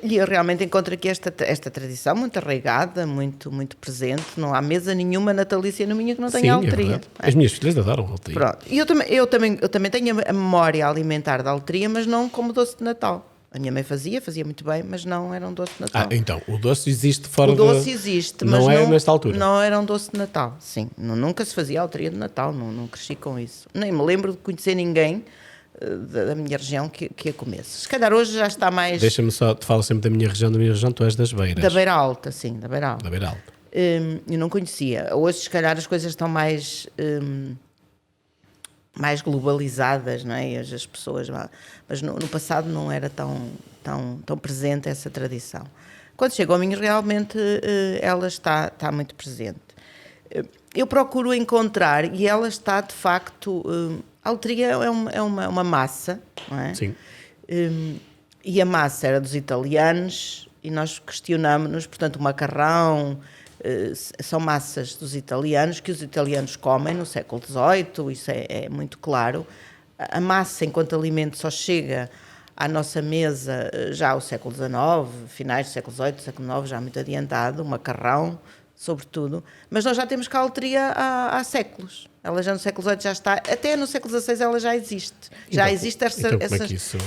E eu realmente encontro aqui esta tradição muito arraigada, muito, muito presente. Não há mesa nenhuma natalícia no Minho que não tenha letria. As minhas filhas adoram letria. Pronto. E eu também tenho a memória alimentar da letria, mas não como doce de Natal. A minha mãe fazia muito bem, mas não era um doce de Natal. Então, o doce existe fora O doce existe, mas não nesta altura. Não era um doce de Natal, sim. Nunca se fazia a letria de Natal, não cresci com isso. Nem me lembro de conhecer ninguém da minha região que a comesse. Se calhar hoje já está mais... Deixa-me só, te falo sempre da minha região, tu és das Beiras. Da Beira Alta, sim, da Beira Alta. Da Beira Alta. Eu não conhecia. Hoje, se calhar, as coisas estão mais mais globalizadas, não é? As pessoas, mas no passado não era tão presente essa tradição. Quando chega ao Minho, realmente ela está muito presente. Eu procuro encontrar, e ela está de facto. A letria é uma massa, não é? Sim. E a massa era dos italianos, e nós questionamos-nos, portanto, o macarrão são massas dos italianos, que os italianos comem no século XVIII, isso é muito claro. A massa, enquanto alimento, só chega à nossa mesa já ao século XIX, finais do século XVIII, século IX, já muito adiantado, o macarrão, sobretudo. Mas nós já temos cá a letria há séculos. Ela já no século XVIII já está, até no século XVI ela já existe. Já existem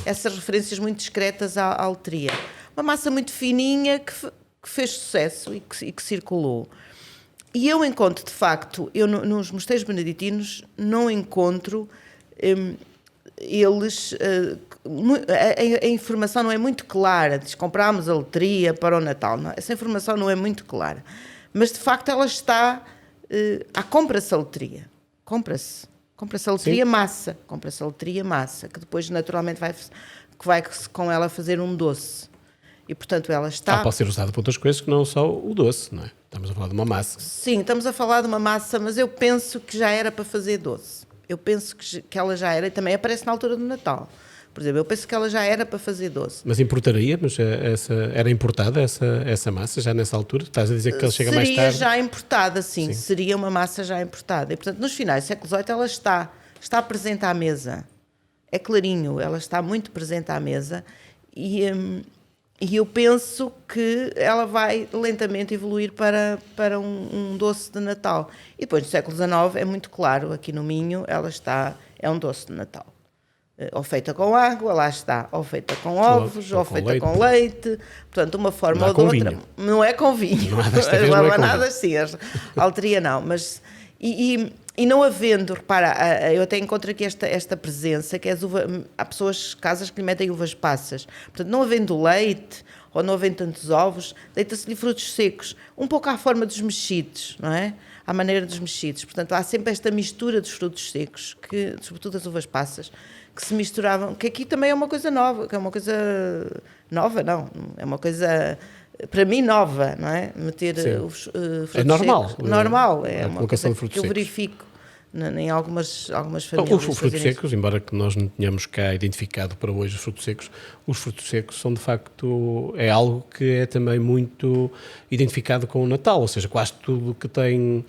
essas referências muito discretas à letria. Uma massa muito fininha que fez sucesso e que circulou. E eu encontro, de facto, nos mosteiros beneditinos não encontro eles... a informação não é muito clara. Diz, comprámos a letria para o Natal. Não, essa informação não é muito clara. Mas, de facto, ela está... compra-se a letria. Compra-se a letria massa. Compra-se a letria massa, que depois, naturalmente, vai com ela fazer um doce. E, portanto, ela está... pode ser usada para outras coisas que não só o doce, não é? Estamos a falar de uma massa. Sim, estamos a falar de uma massa, mas eu penso que já era para fazer doce. Eu penso que ela já era, e também aparece na altura do Natal. Por exemplo, eu penso que ela já era para fazer doce. Mas importaria? Mas era importada essa massa já nessa altura? Estás a dizer que ela chega mais tarde? Seria já importada, sim. Seria uma massa já importada. E, portanto, nos finais do século XVIII ela está presente à mesa. É clarinho, ela está muito presente à mesa e eu penso que ela vai lentamente evoluir para um doce de Natal. E depois, no século XIX, é muito claro, aqui no Minho, é um doce de Natal. Ou feita com água, lá está, ou feita com ovos, ou feita com leite, portanto, uma forma ou de outra. Vinho. Não é com vinho. Não há desta vez, não é com nada assim, a letria não, mas... E não havendo, repara, eu até encontro aqui esta presença, que é há casas que lhe metem uvas passas. Portanto, não havendo leite, ou não havendo tantos ovos, deita-se-lhe frutos secos, um pouco à forma dos mexidos, não é? À maneira dos mexidos. Portanto, há sempre esta mistura dos frutos secos, sobretudo as uvas passas, que se misturavam, que aqui também é uma coisa nova, que é uma coisa nova, não, é uma coisa... Para mim, nova, não é? Meter os frutos é normal. secos. Normal, é uma coisa que eu secos. Verifico em algumas famílias. Os frutos secos, embora que nós não tenhamos cá identificado para hoje os frutos secos são de facto, é algo que é também muito identificado com o Natal, ou seja, quase tudo que tem...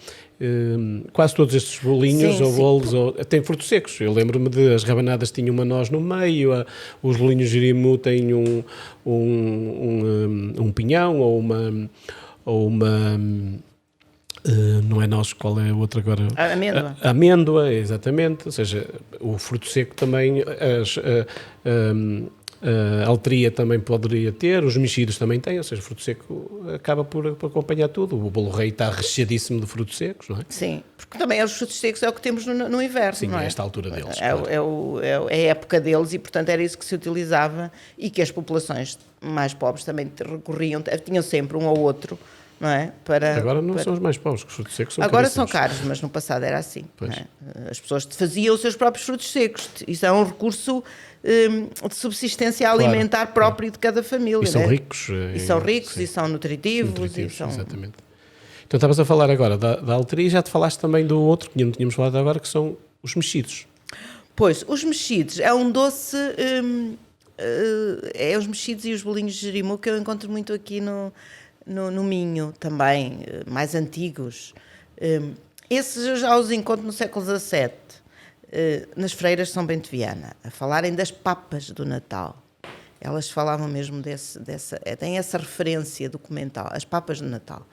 quase todos estes bolinhos ou bolos têm frutos secos. Eu lembro-me de as rabanadas tinham uma noz no meio, os bolinhos de Jerimu têm um pinhão ou uma não é noz, qual é a outra agora? A amêndoa. A amêndoa, exatamente. Ou seja, o fruto seco também, a letria também poderia ter, os mexidos também têm, ou seja, o fruto seco acaba por acompanhar tudo. O bolo rei está recheadíssimo de frutos secos, não é? Sim, porque também os frutos secos é o que temos no inverno, sim, não é? É esta altura deles. É a época deles e, portanto, era isso que se utilizava e que as populações mais pobres também recorriam, tinham sempre um ou outro, não é? Agora não são os mais pobres, que os frutos secos são agora caríssimos. São caros, mas no passado era assim. Não é? As pessoas faziam os seus próprios frutos secos. Isso é um recurso de subsistência alimentar próprio de cada família. E são ricos. E são ricos, e são nutritivos. Exatamente. Então estavas a falar agora da letria e já te falaste também do outro que não tínhamos falado agora, que são os mexidos. Pois, os mexidos é um doce... é os mexidos e os bolinhos de Jerimu que eu encontro muito aqui no Minho também, mais antigos. Esses eu já os encontro no século XVII, nas freiras de São Bento de Viana, a falarem das papas do Natal. Elas falavam mesmo tem essa referência documental, as papas do Natal.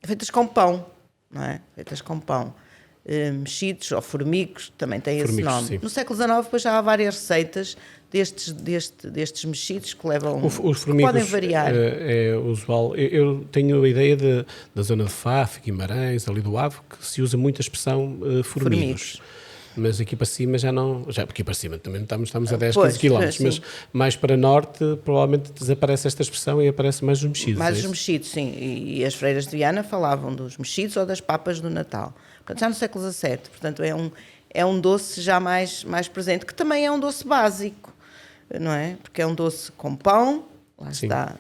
Feitas com pão, não é? Feitas com pão. Mexidos ou formigos, também tem esse nome. Sim. No século XIX depois já há várias receitas destes mexidos que levam... Os formigos podem variar. É usual. Eu tenho a ideia da zona de Faf, Guimarães, ali do Ave, que se usa muito a expressão formigos. Mas aqui para cima já não... Aqui para cima também estamos a 10, 15 km, mas mais para norte provavelmente desaparece esta expressão e aparece mais os mexidos. Mais os mexidos, sim. E as freiras de Viana falavam dos mexidos ou das papas do Natal. Portanto, já no século XVII. Portanto, é um doce já mais presente, que também é um doce básico, não é? Porque é um doce com pão, lá Sim. está,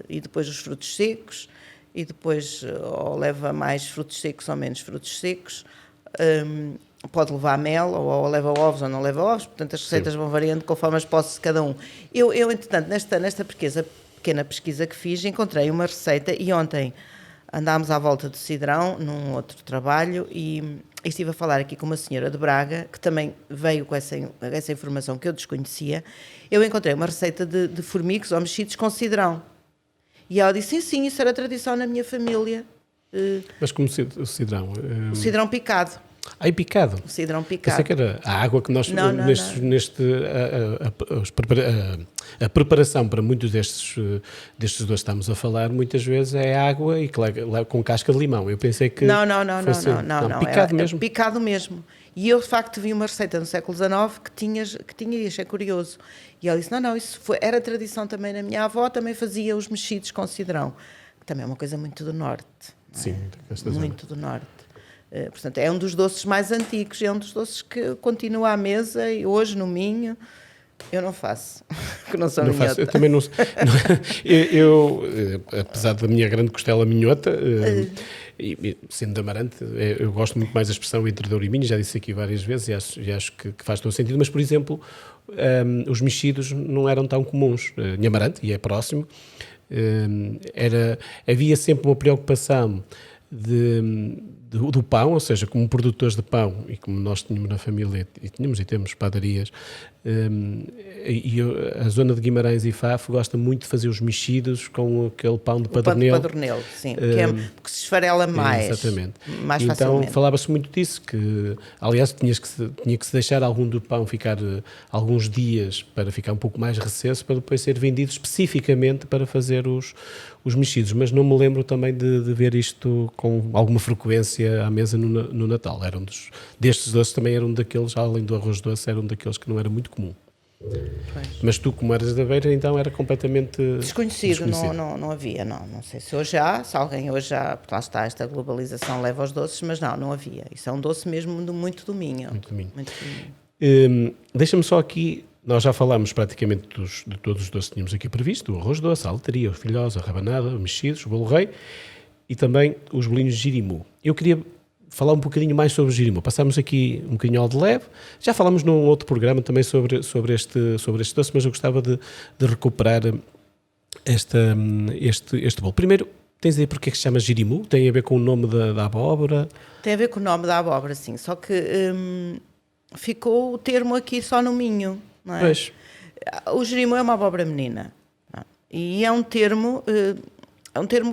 e depois os frutos secos, e depois ou leva mais frutos secos ou menos frutos secos, pode levar mel, ou leva ovos ou não leva ovos, portanto as receitas vão variando conforme as posses de cada um. Eu entretanto, nesta pequena pesquisa que fiz, encontrei uma receita, e ontem andámos à volta do Cidrão, num outro trabalho, e estive a falar aqui com uma senhora de Braga, que também veio com essa informação que eu desconhecia. Eu encontrei uma receita de formigos ou mexidos com cidrão. E ela disse, sim, isso era tradição na minha família. Mas como o cidrão? O cidrão picado. E picado? O cidrão Pensei picado. que era a água que nós... Não. A preparação para muitos destes doces que estamos a falar, muitas vezes é água e com casca de limão. Eu pensei que... Não. Picado mesmo? Picado mesmo. E eu, de facto, vi uma receita no século XIX que tinha e achei curioso. E ela disse, isso era tradição também na minha avó, também fazia os mexidos com cidrão, que também é uma coisa muito do norte. Sim, muito do norte. Portanto, é um dos doces mais antigos, é um dos doces que continua à mesa, e hoje no Minho eu não faço, que não sou minhota. Eu também não... eu, apesar da minha grande costela minhota, e sendo de Amarante, eu gosto muito mais da expressão entre Douro e Minho, já disse aqui várias vezes e acho que faz todo sentido, mas, por exemplo, os mexidos não eram tão comuns. Em Amarante, e é próximo, havia sempre uma preocupação do pão, ou seja, como produtores de pão, e como nós tínhamos na família, e temos padarias, a zona de Guimarães e Fafo gosta muito de fazer os mexidos com aquele pão de padronel. Pão de padronel, sim, que se esfarela mais. Exatamente. Mais então facilmente. falava-se muito disso, que aliás tinha que se deixar algum do pão ficar alguns dias para ficar um pouco mais recesso, para depois ser vendido especificamente para fazer os mexidos, mas não me lembro também de ver isto com alguma frequência à mesa no Natal. Destes doces também eram daqueles, além do arroz doce, eram daqueles que não era muito comum. Pois. Mas tu, como eras da Beira, então era completamente desconhecido. Não havia, não sei se hoje há, se alguém hoje já, porque lá está, esta globalização leva aos doces, mas não havia. Isso é um doce mesmo muito do Minho. Muito do Minho. Deixa-me só aqui, nós já falámos praticamente de todos os doces que tínhamos aqui previsto, o arroz doce, a altaria, os filhós, a rabanada, os mexidos, o bolo rei e também os bolinhos de girimu. Eu queria falar um bocadinho mais sobre o girimu. Passámos aqui um bocadinho ao de leve, já falámos num outro programa também sobre este doce, mas eu gostava de recuperar este bolo. Primeiro, tens a ideia porque é que se chama girimu? Tem a ver com o nome da abóbora? Tem a ver com o nome da abóbora, sim, só que ficou o termo aqui só no Minho, não é? Pois. O girimu é uma abóbora menina, não é? E é um termo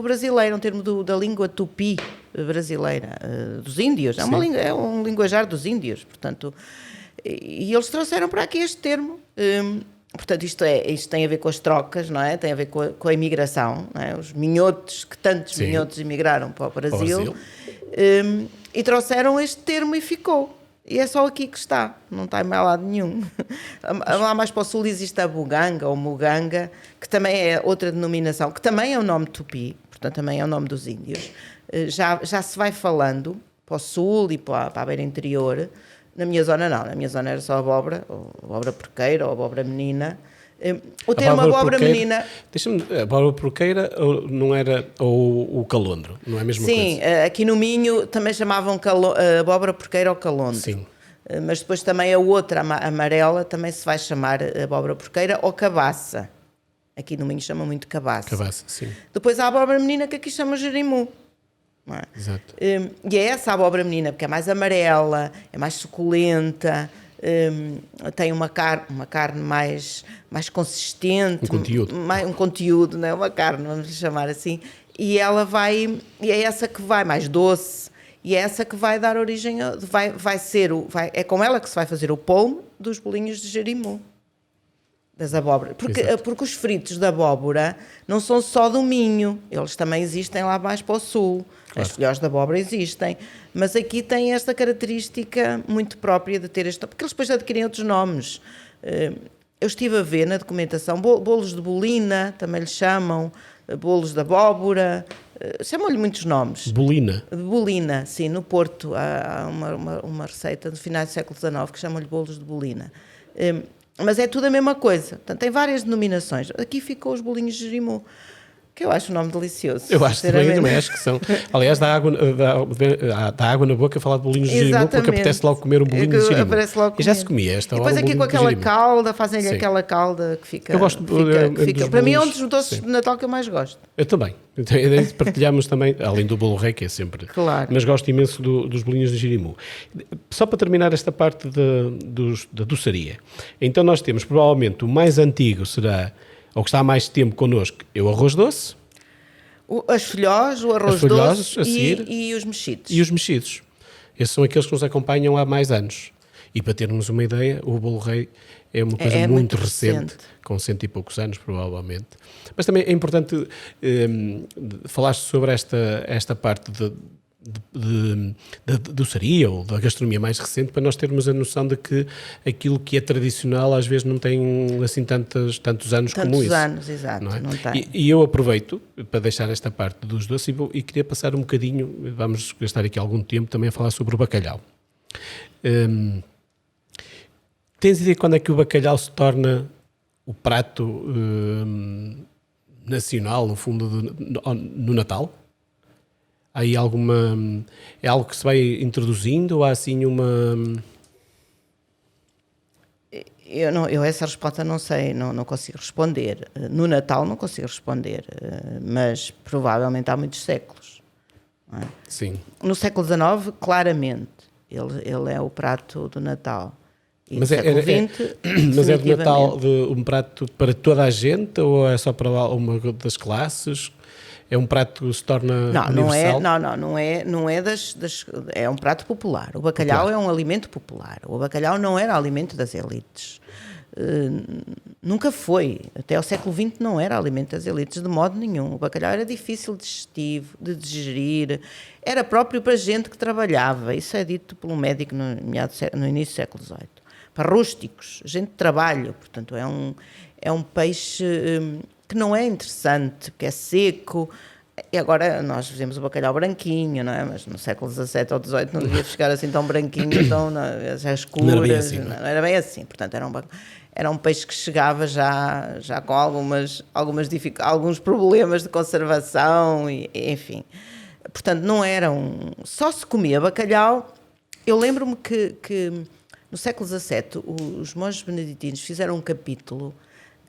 brasileiro, um termo da língua tupi brasileira, dos índios. É um linguajar dos índios, portanto, e eles trouxeram para aqui este termo. Portanto, isto tem a ver com as trocas, não é? Tem a ver com a imigração, não é? Os minhotos, que tantos minhotos imigraram para o Brasil. E trouxeram este termo e ficou. E é só aqui que está, não está em mais lado nenhum. Lá mais para o sul existe a buganga ou muganga, que também é outra denominação, que também é o nome tupi, portanto também é o nome dos índios. Já se vai falando para o sul e para a beira interior. Na minha zona não, na minha zona era só abóbora, ou abóbora porqueira, ou abóbora menina. O termo abóbora menina... Deixa-me, a abóbora porqueira não era o calondro, não é a mesma coisa? Sim, aqui no Minho também chamavam abóbora porqueira ou calondro. Sim. Mas depois também a outra, amarela, também se vai chamar abóbora porqueira ou cabaça. Aqui no Minho chama muito cabaça. Cabaça, sim. Depois a abóbora menina, que aqui chama girimu. Não é? Exato. E é essa a abóbora menina, porque é mais amarela, é mais suculenta, tem uma carne mais consistente. Um conteúdo, não é? Uma carne, vamos chamar assim. E é essa que vai, mais doce, e é essa que vai dar origem, é com ela que se vai fazer o polme dos bolinhos de girimu. Das abóboras. Porque os fritos da abóbora não são só do Minho, eles também existem lá mais para o sul. Claro. As filhós da abóbora existem, mas aqui tem esta característica muito própria de ter porque eles depois adquirem outros nomes. Eu estive a ver na documentação bolos de bolina, também lhe chamam, bolos de abóbora, chamam-lhe muitos nomes. Bolina. De bolina, sim, no Porto há uma receita no final do século XIX que chamam-lhe bolos de bolina. Mas é tudo a mesma coisa. Portanto, tem várias denominações. Aqui ficou os bolinhos de Jerimum, que eu acho o nome delicioso. Eu acho também acho que são. Aliás, dá água na boca a falar de bolinhos de Jerimum, porque apetece logo comer um bolinho de Jerimum. E já se comia esta hora. E depois aqui com aquela calda, fazem-lhe aquela calda que fica. Eu gosto fica. Para mim é um dos doces de Natal que eu mais gosto. Eu também. Então, partilhamos também, além do bolo rei, que é sempre. Claro. Mas gosto imenso dos bolinhos de Jerimum. Só para terminar esta parte da doçaria. Então nós temos, provavelmente, o mais antigo será, ou que está há mais tempo connosco, é o arroz doce. As filhós, o arroz doce e os mexidos. E os mexidos. Esses são aqueles que nos acompanham há mais anos. E para termos uma ideia, o bolo rei é uma coisa muito recente, com 100 e poucos anos, provavelmente. Mas também é importante falar sobre esta parte da doçaria ou da gastronomia mais recente, para nós termos a noção de que aquilo que é tradicional às vezes não tem assim tantos anos como isso. Tantos anos, exato, não tem. E eu aproveito para deixar esta parte dos doces e queria passar um bocadinho, vamos gastar aqui algum tempo também a falar sobre o bacalhau. Tens ideia quando é que o bacalhau se torna o prato nacional, no fundo, no Natal? Há aí alguma... É algo que se vai introduzindo ou há assim uma... Eu essa resposta não sei, não consigo responder. No Natal não consigo responder, mas provavelmente há muitos séculos. Não é? Sim. No século XIX, claramente, ele é o prato do Natal. E mas no século XX, mas é de Natal um prato para toda a gente ou é só para uma das classes? É um prato que se torna universal? Não é é um prato popular. O bacalhau é um alimento popular. O bacalhau não era alimento das elites. Nunca foi. Até ao século XX não era alimento das elites, de modo nenhum. O bacalhau era difícil digestivo, de digerir. Era próprio para gente que trabalhava. Isso é dito por um médico no início do século XVIII. Para rústicos, gente de trabalho. Portanto, é um peixe que não é interessante, que é seco. E agora nós fizemos o bacalhau branquinho, não é? Mas no século XVII ou XVIII não devia ficar assim tão branquinho, tão escuras. Não era bem assim. Não era bem assim. Portanto, era um peixe que chegava já com alguns problemas de conservação, enfim. Portanto, não era só se comia bacalhau. Eu lembro-me que no século XVII os monges beneditinos fizeram um capítulo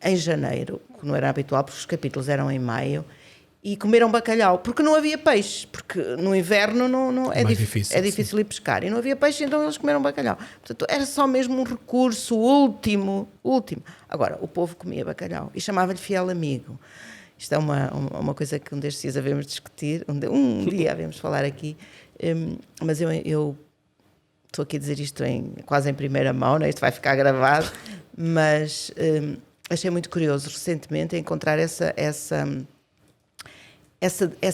em janeiro, que não era habitual, porque os capítulos eram em maio, e comeram bacalhau, porque não havia peixe, porque no inverno é difícil ir pescar, e não havia peixe, então eles comeram bacalhau. Portanto, era só mesmo um recurso último. Agora, o povo comia bacalhau e chamava-lhe fiel amigo. Isto é uma coisa que um destes dias havemos discutir, um dia havemos falar aqui, mas eu estou aqui a dizer isto quase em primeira mão, né? Isto vai ficar gravado, mas achei muito curioso recentemente encontrar essa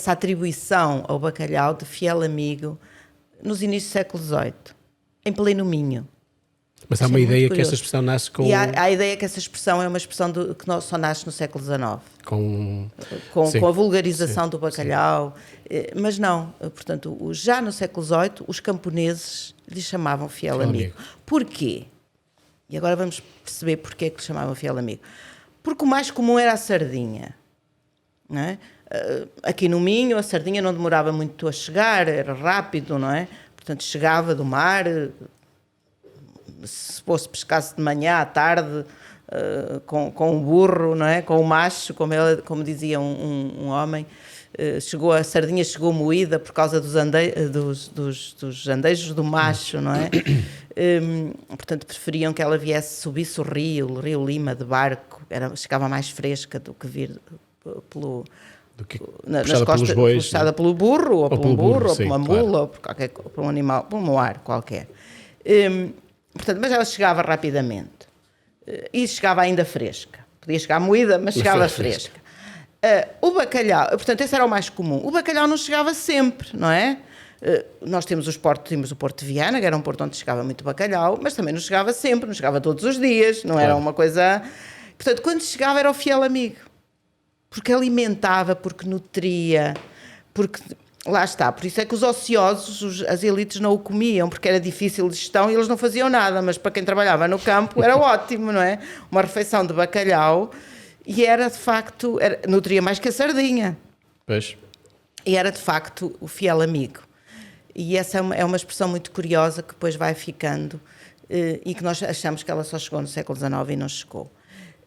atribuição ao bacalhau de fiel amigo nos inícios do século XVIII, em pleno Minho. Mas há uma ideia que esta expressão nasce com... E há a ideia que essa expressão é uma expressão que só nasce no século XIX. Com a vulgarização do bacalhau. Sim. Mas não, portanto, já no século XVIII, os camponeses lhe chamavam fiel amigo. Porquê? E agora vamos perceber porquê é que lhe chamavam fiel amigo. Porque o mais comum era a sardinha. Não é? Aqui no Minho, a sardinha não demorava muito a chegar, era rápido, não é? Portanto, chegava do mar... Se fosse pescar-se de manhã, à tarde, com o burro, não é? Com o macho, como dizia um homem, a sardinha chegou moída por causa dos andejos do macho, não é? Portanto, preferiam que ela subisse o Rio Lima de barco, chegava mais fresca do que vir nas costas, puxada pelo burro, ou por um burro, ou por uma mula, ou por um animal, por um ar qualquer. Portanto, mas ela chegava rapidamente e chegava ainda fresca. Podia chegar moída, mas chegava fresca. O bacalhau, portanto, esse era o mais comum. O bacalhau não chegava sempre, não é? Nós tínhamos o Porto de Viana, que era um porto onde chegava muito bacalhau, mas também não chegava sempre, não chegava todos os dias, não era uma coisa... Portanto, quando chegava era o fiel amigo, porque alimentava, porque nutria, porque lá está, por isso é que os ociosos, as elites não o comiam, porque era difícil de gestão e eles não faziam nada, mas para quem trabalhava no campo era ótimo, não é? Uma refeição de bacalhau, e era de facto, nutria mais que a sardinha. Pois. E era de facto o fiel amigo. E essa é uma expressão muito curiosa que depois vai ficando e que nós achamos que ela só chegou no século XIX e não chegou.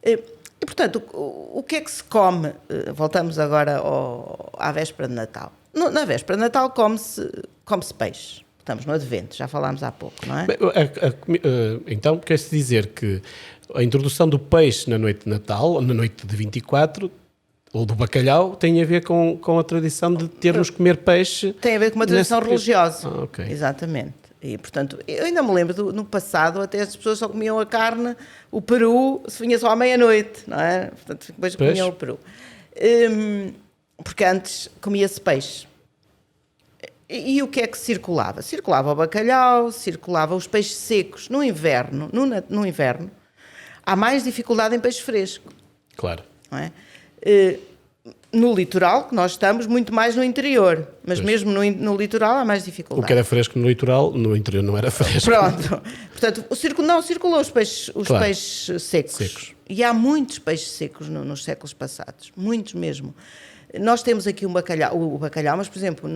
E portanto, o que é que se come? Voltamos agora à véspera de Natal. Na véspera de Natal come-se peixe. Estamos no Advento, já falámos há pouco, não é? Então, quer-se dizer que a introdução do peixe na noite de Natal, na noite de 24, ou do bacalhau, tem a ver com a tradição de termos que comer peixe. Tem a ver com uma tradição religiosa. Okay. Exatamente. E, portanto, eu ainda me lembro, no passado, até as pessoas só comiam a carne, o peru, se vinha só à meia-noite, não é? Portanto, depois comiam o peru. Porque antes comia-se peixe. E o que é que circulava? Circulava o bacalhau, circulava os peixes secos. No inverno, há mais dificuldade em peixe fresco. Claro. Não é? No litoral, que nós estamos, muito mais no interior. Mas mesmo no litoral há mais dificuldade. O que era fresco no litoral, no interior não era fresco. Pronto. Portanto, circulou os peixes secos. E há muitos peixes secos nos séculos passados. Muitos mesmo. Nós temos aqui o bacalhau, mas, por exemplo,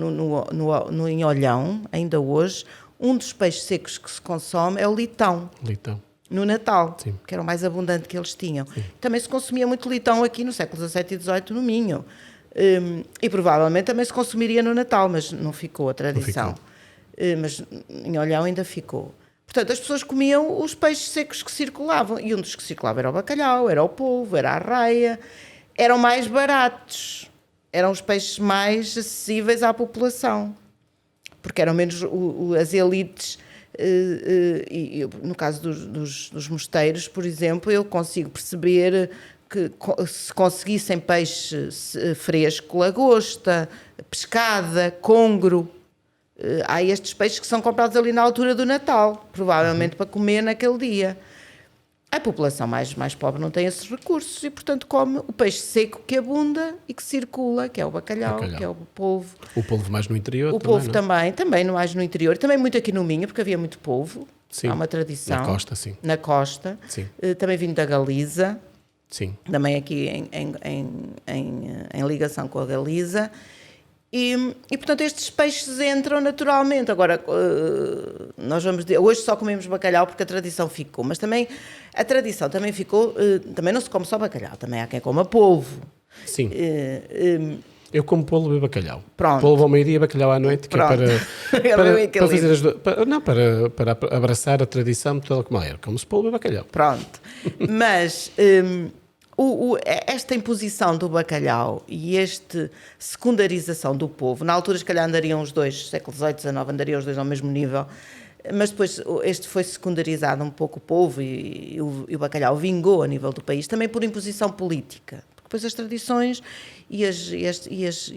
em Olhão, ainda hoje, um dos peixes secos que se consome é o litão. Litão. No Natal, Sim. que era o mais abundante que eles tinham. Sim. Também se consumia muito litão aqui no século XVII e XVIII no Minho. E provavelmente também se consumiria no Natal, mas não ficou a tradição. Mas em Olhão ainda ficou. Portanto, as pessoas comiam os peixes secos que circulavam. E um dos que circulava era o bacalhau, era o polvo, era a arraia. Eram mais baratos. Eram os peixes mais acessíveis à população. Porque eram menos as elites... E no caso dos mosteiros, por exemplo, eu consigo perceber que se conseguissem peixe fresco, lagosta, pescada, congro, há estes peixes que são comprados ali na altura do Natal, provavelmente para comer naquele dia. A população mais pobre não tem esses recursos e, portanto, come o peixe seco que abunda e que circula, que é o bacalhau. Que é o polvo. O polvo mais no interior o polvo também mais no interior. Também muito aqui no Minho, porque havia muito polvo. Sim. Há uma tradição. Na costa, sim. Na costa. Sim. Também vindo da Galiza. Sim. Também aqui em ligação com a Galiza. E, portanto, estes peixes entram naturalmente. Agora, nós vamos dizer, hoje só comemos bacalhau porque a tradição ficou, mas também a tradição também ficou, também não se come só bacalhau, também há quem coma polvo. Sim. Eu como polvo e bacalhau. Pronto. Polvo ao meio-dia e bacalhau à noite, que é para fazer as duas, para abraçar a tradição de toda como ela era. Como-se polvo e bacalhau. Pronto. Mas... esta imposição do bacalhau e esta secundarização do polvo, na altura se calhar andariam os dois, século XVIII, XIX, andariam os dois ao mesmo nível, mas depois este foi secundarizado um pouco o polvo e o bacalhau vingou a nível do país, também por imposição política, porque depois as tradições e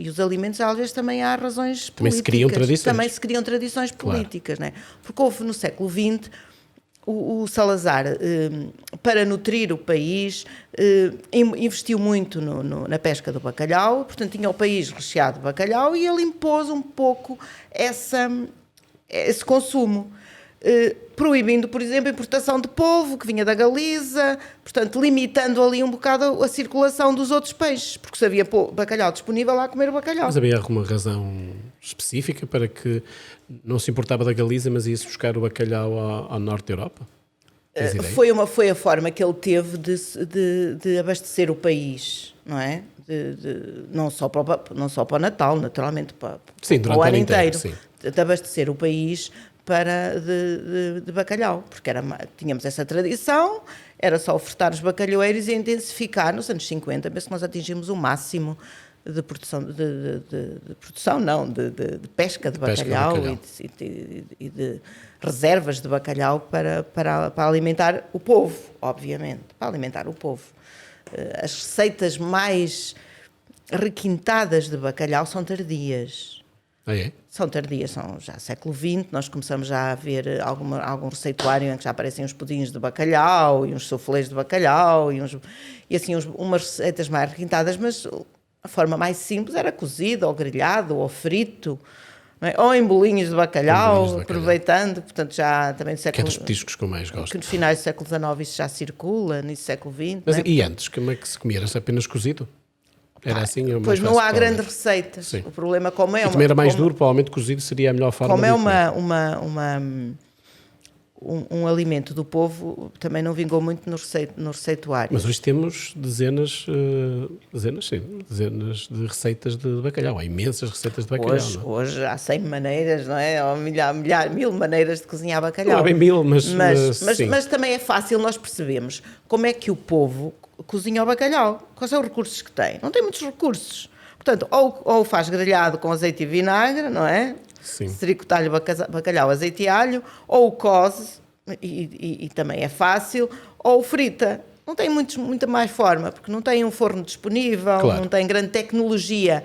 os alimentos, às vezes também há razões políticas. Também se criam tradições políticas, claro. Não é? Porque houve no século XX o Salazar, para nutrir o país, investiu muito na pesca do bacalhau, portanto tinha o país recheado de bacalhau e ele impôs um pouco esse consumo, proibindo, por exemplo, a importação de polvo que vinha da Galiza, portanto limitando ali um bocado a circulação dos outros peixes, porque se havia bacalhau disponível lá a comer o bacalhau. Mas havia alguma razão específica para que não se importava da Galiza, mas ia-se buscar o bacalhau ao norte da Europa? Foi a forma que ele teve de abastecer o país, não é? Não só para o Natal, naturalmente, para o ano inteiro. De abastecer o país de bacalhau, porque tínhamos essa tradição, era só ofertar os bacalhoeiros e intensificar. Nos anos 50, penso que nós atingimos o máximo de produção, de pesca de bacalhau. E de reservas de bacalhau para alimentar o povo, obviamente, para alimentar o povo. As receitas mais requintadas de bacalhau são tardias. São tardias, são já século XX, nós começamos já a ver algum receituário em que já aparecem uns pudins de bacalhau e uns soufflés de bacalhau e assim umas receitas mais requintadas, mas a forma mais simples era cozido, ou grelhado, ou frito, não é? Ou em bolinhos de bacalhau, aproveitando, portanto já também do século... Que é dos petiscos que eu mais gosto. Que no final do século XIX isso já circula, no século XX. Mas e antes, como é que se comia? Era apenas cozido? Era assim? Pois não há grandes receitas. Sim. O problema como é... E também era mais duro, provavelmente cozido seria a melhor forma como de um alimento do povo, também não vingou muito no receituário. Mas hoje temos dezenas de receitas de bacalhau. Há imensas receitas de bacalhau. Hoje há 100 maneiras, não é? Ou mil maneiras de cozinhar bacalhau. Não é bem mil, mas também é fácil nós percebemos como é que o povo cozinha o bacalhau. Quais são os recursos que tem? Não tem muitos recursos. Portanto, ou faz grelhado com azeite e vinagre, não é? Tricotalho, bacalhau, azeite e alho, ou coze, e também é fácil, ou frita. Não tem muita mais forma, porque não tem um forno disponível, não tem grande tecnologia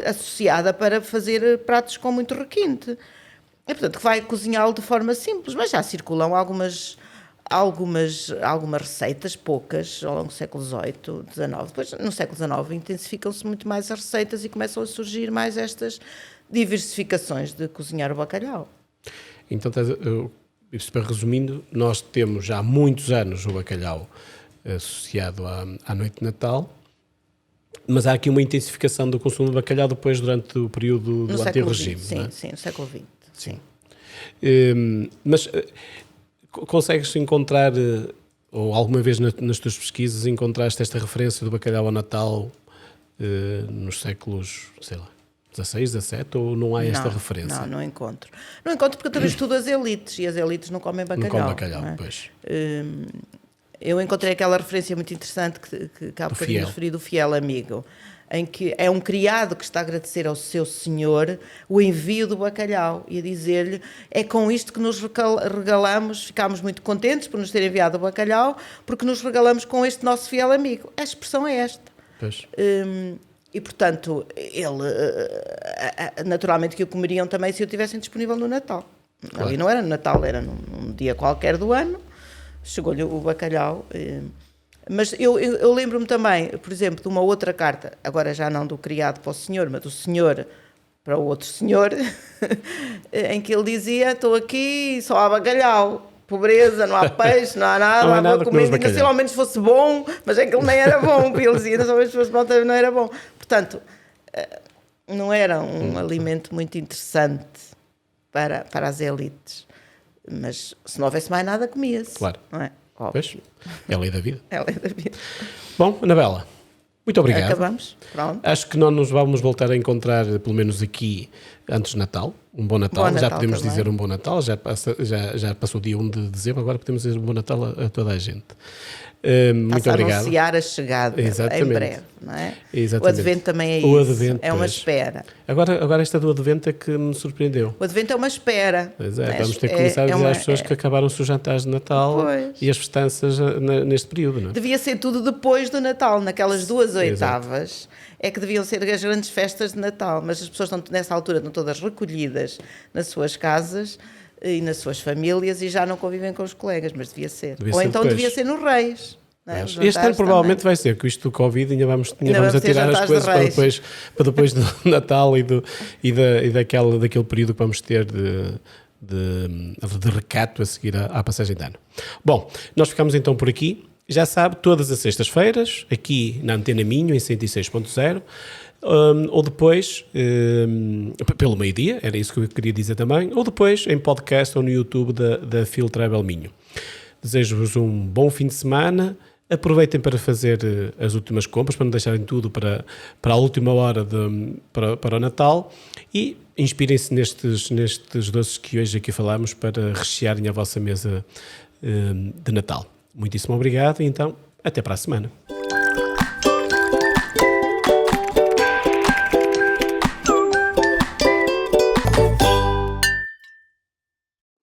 associada para fazer pratos com muito requinte. E, portanto, vai cozinhá-lo de forma simples, mas já circulam algumas receitas, poucas, ao longo do século XVIII, XIX. Depois, no século XIX, intensificam-se muito mais as receitas e começam a surgir mais estas diversificações de cozinhar o bacalhau. Então, resumindo, nós temos já há muitos anos o bacalhau associado à noite de Natal, mas há aqui uma intensificação do consumo de bacalhau depois durante o período do Antigo Regime. Sim, no século XX. Sim. Mas consegues encontrar, ou alguma vez nas tuas pesquisas, encontraste esta referência do bacalhau ao Natal nos séculos, sei lá, 16, 17, ou não há esta referência? Não encontro. Não encontro porque eu também estudo as elites, e as elites não comem bacalhau. Não comem bacalhau, pois. Eu encontrei aquela referência muito interessante que há bocadinho referi do fiel amigo, em que é um criado que está a agradecer ao seu senhor o envio do bacalhau e a dizer-lhe, é com isto que nos regalamos, ficámos muito contentes por nos ter enviado o bacalhau, porque nos regalamos com este nosso fiel amigo. A expressão é esta. Pois. E, portanto, ele, naturalmente que o comeriam também se o tivessem disponível no Natal. Claro. Ali não era no Natal, era num dia qualquer do ano, chegou-lhe o bacalhau. Mas eu lembro-me também, por exemplo, de uma outra carta, agora já não do criado para o senhor, mas do senhor para o outro senhor, em que ele dizia, estou aqui, só há bacalhau. Pobreza, não há peixe, não há nada, não há nada comida, ainda se ao menos fosse bom, mas é que ele nem era bom, e ele dizia, se ao menos fosse bom, também não era bom. Portanto, não era um alimento muito interessante para as elites, mas se não houvesse mais nada, comia-se. Claro. Não é? Pois, é a lei da vida. É a lei da vida. Bom, Anabela, muito obrigado. Acabamos, pronto. Acho que nós nos vamos voltar a encontrar, pelo menos aqui, antes de Natal. Um bom Natal. Já podemos também dizer um bom Natal. Já passou o dia 1 de dezembro, agora podemos dizer um bom Natal a toda a gente. Muito obrigado. Anunciar a chegada em breve, não é? Exatamente. O Advento também é isso. O Advento, é uma espera. Agora esta do Advento é que me surpreendeu. O Advento é uma espera. Pois é, vamos ter que começar a dizer às pessoas que acabaram os seus jantares de Natal e as festanças neste período, não é? Devia ser tudo depois do Natal, naquelas 2 oitavas. É que deviam ser as grandes festas de Natal, mas as pessoas nessa altura estão todas recolhidas nas suas casas e nas suas famílias e já não convivem com os colegas, mas devia ser. Ou então depois. Devia ser nos Reis. É? Este ano provavelmente também vai ser, com isto do Covid ainda vamos a tirar as coisas para depois do Natal e daquele período que vamos ter de recato a seguir à passagem de ano. Bom, nós ficamos então por aqui. Já sabe, todas as sextas-feiras, aqui na Antena Minho, em 106.0, ou depois, pelo meio-dia, era isso que eu queria dizer também, ou depois em podcast ou no YouTube da Field Travel Minho. Desejo-vos um bom fim de semana, aproveitem para fazer as últimas compras, para não deixarem tudo para a última hora para o Natal e inspirem-se nestes doces que hoje aqui falámos para rechearem a vossa mesa de Natal. Muitíssimo obrigado e então até para a semana.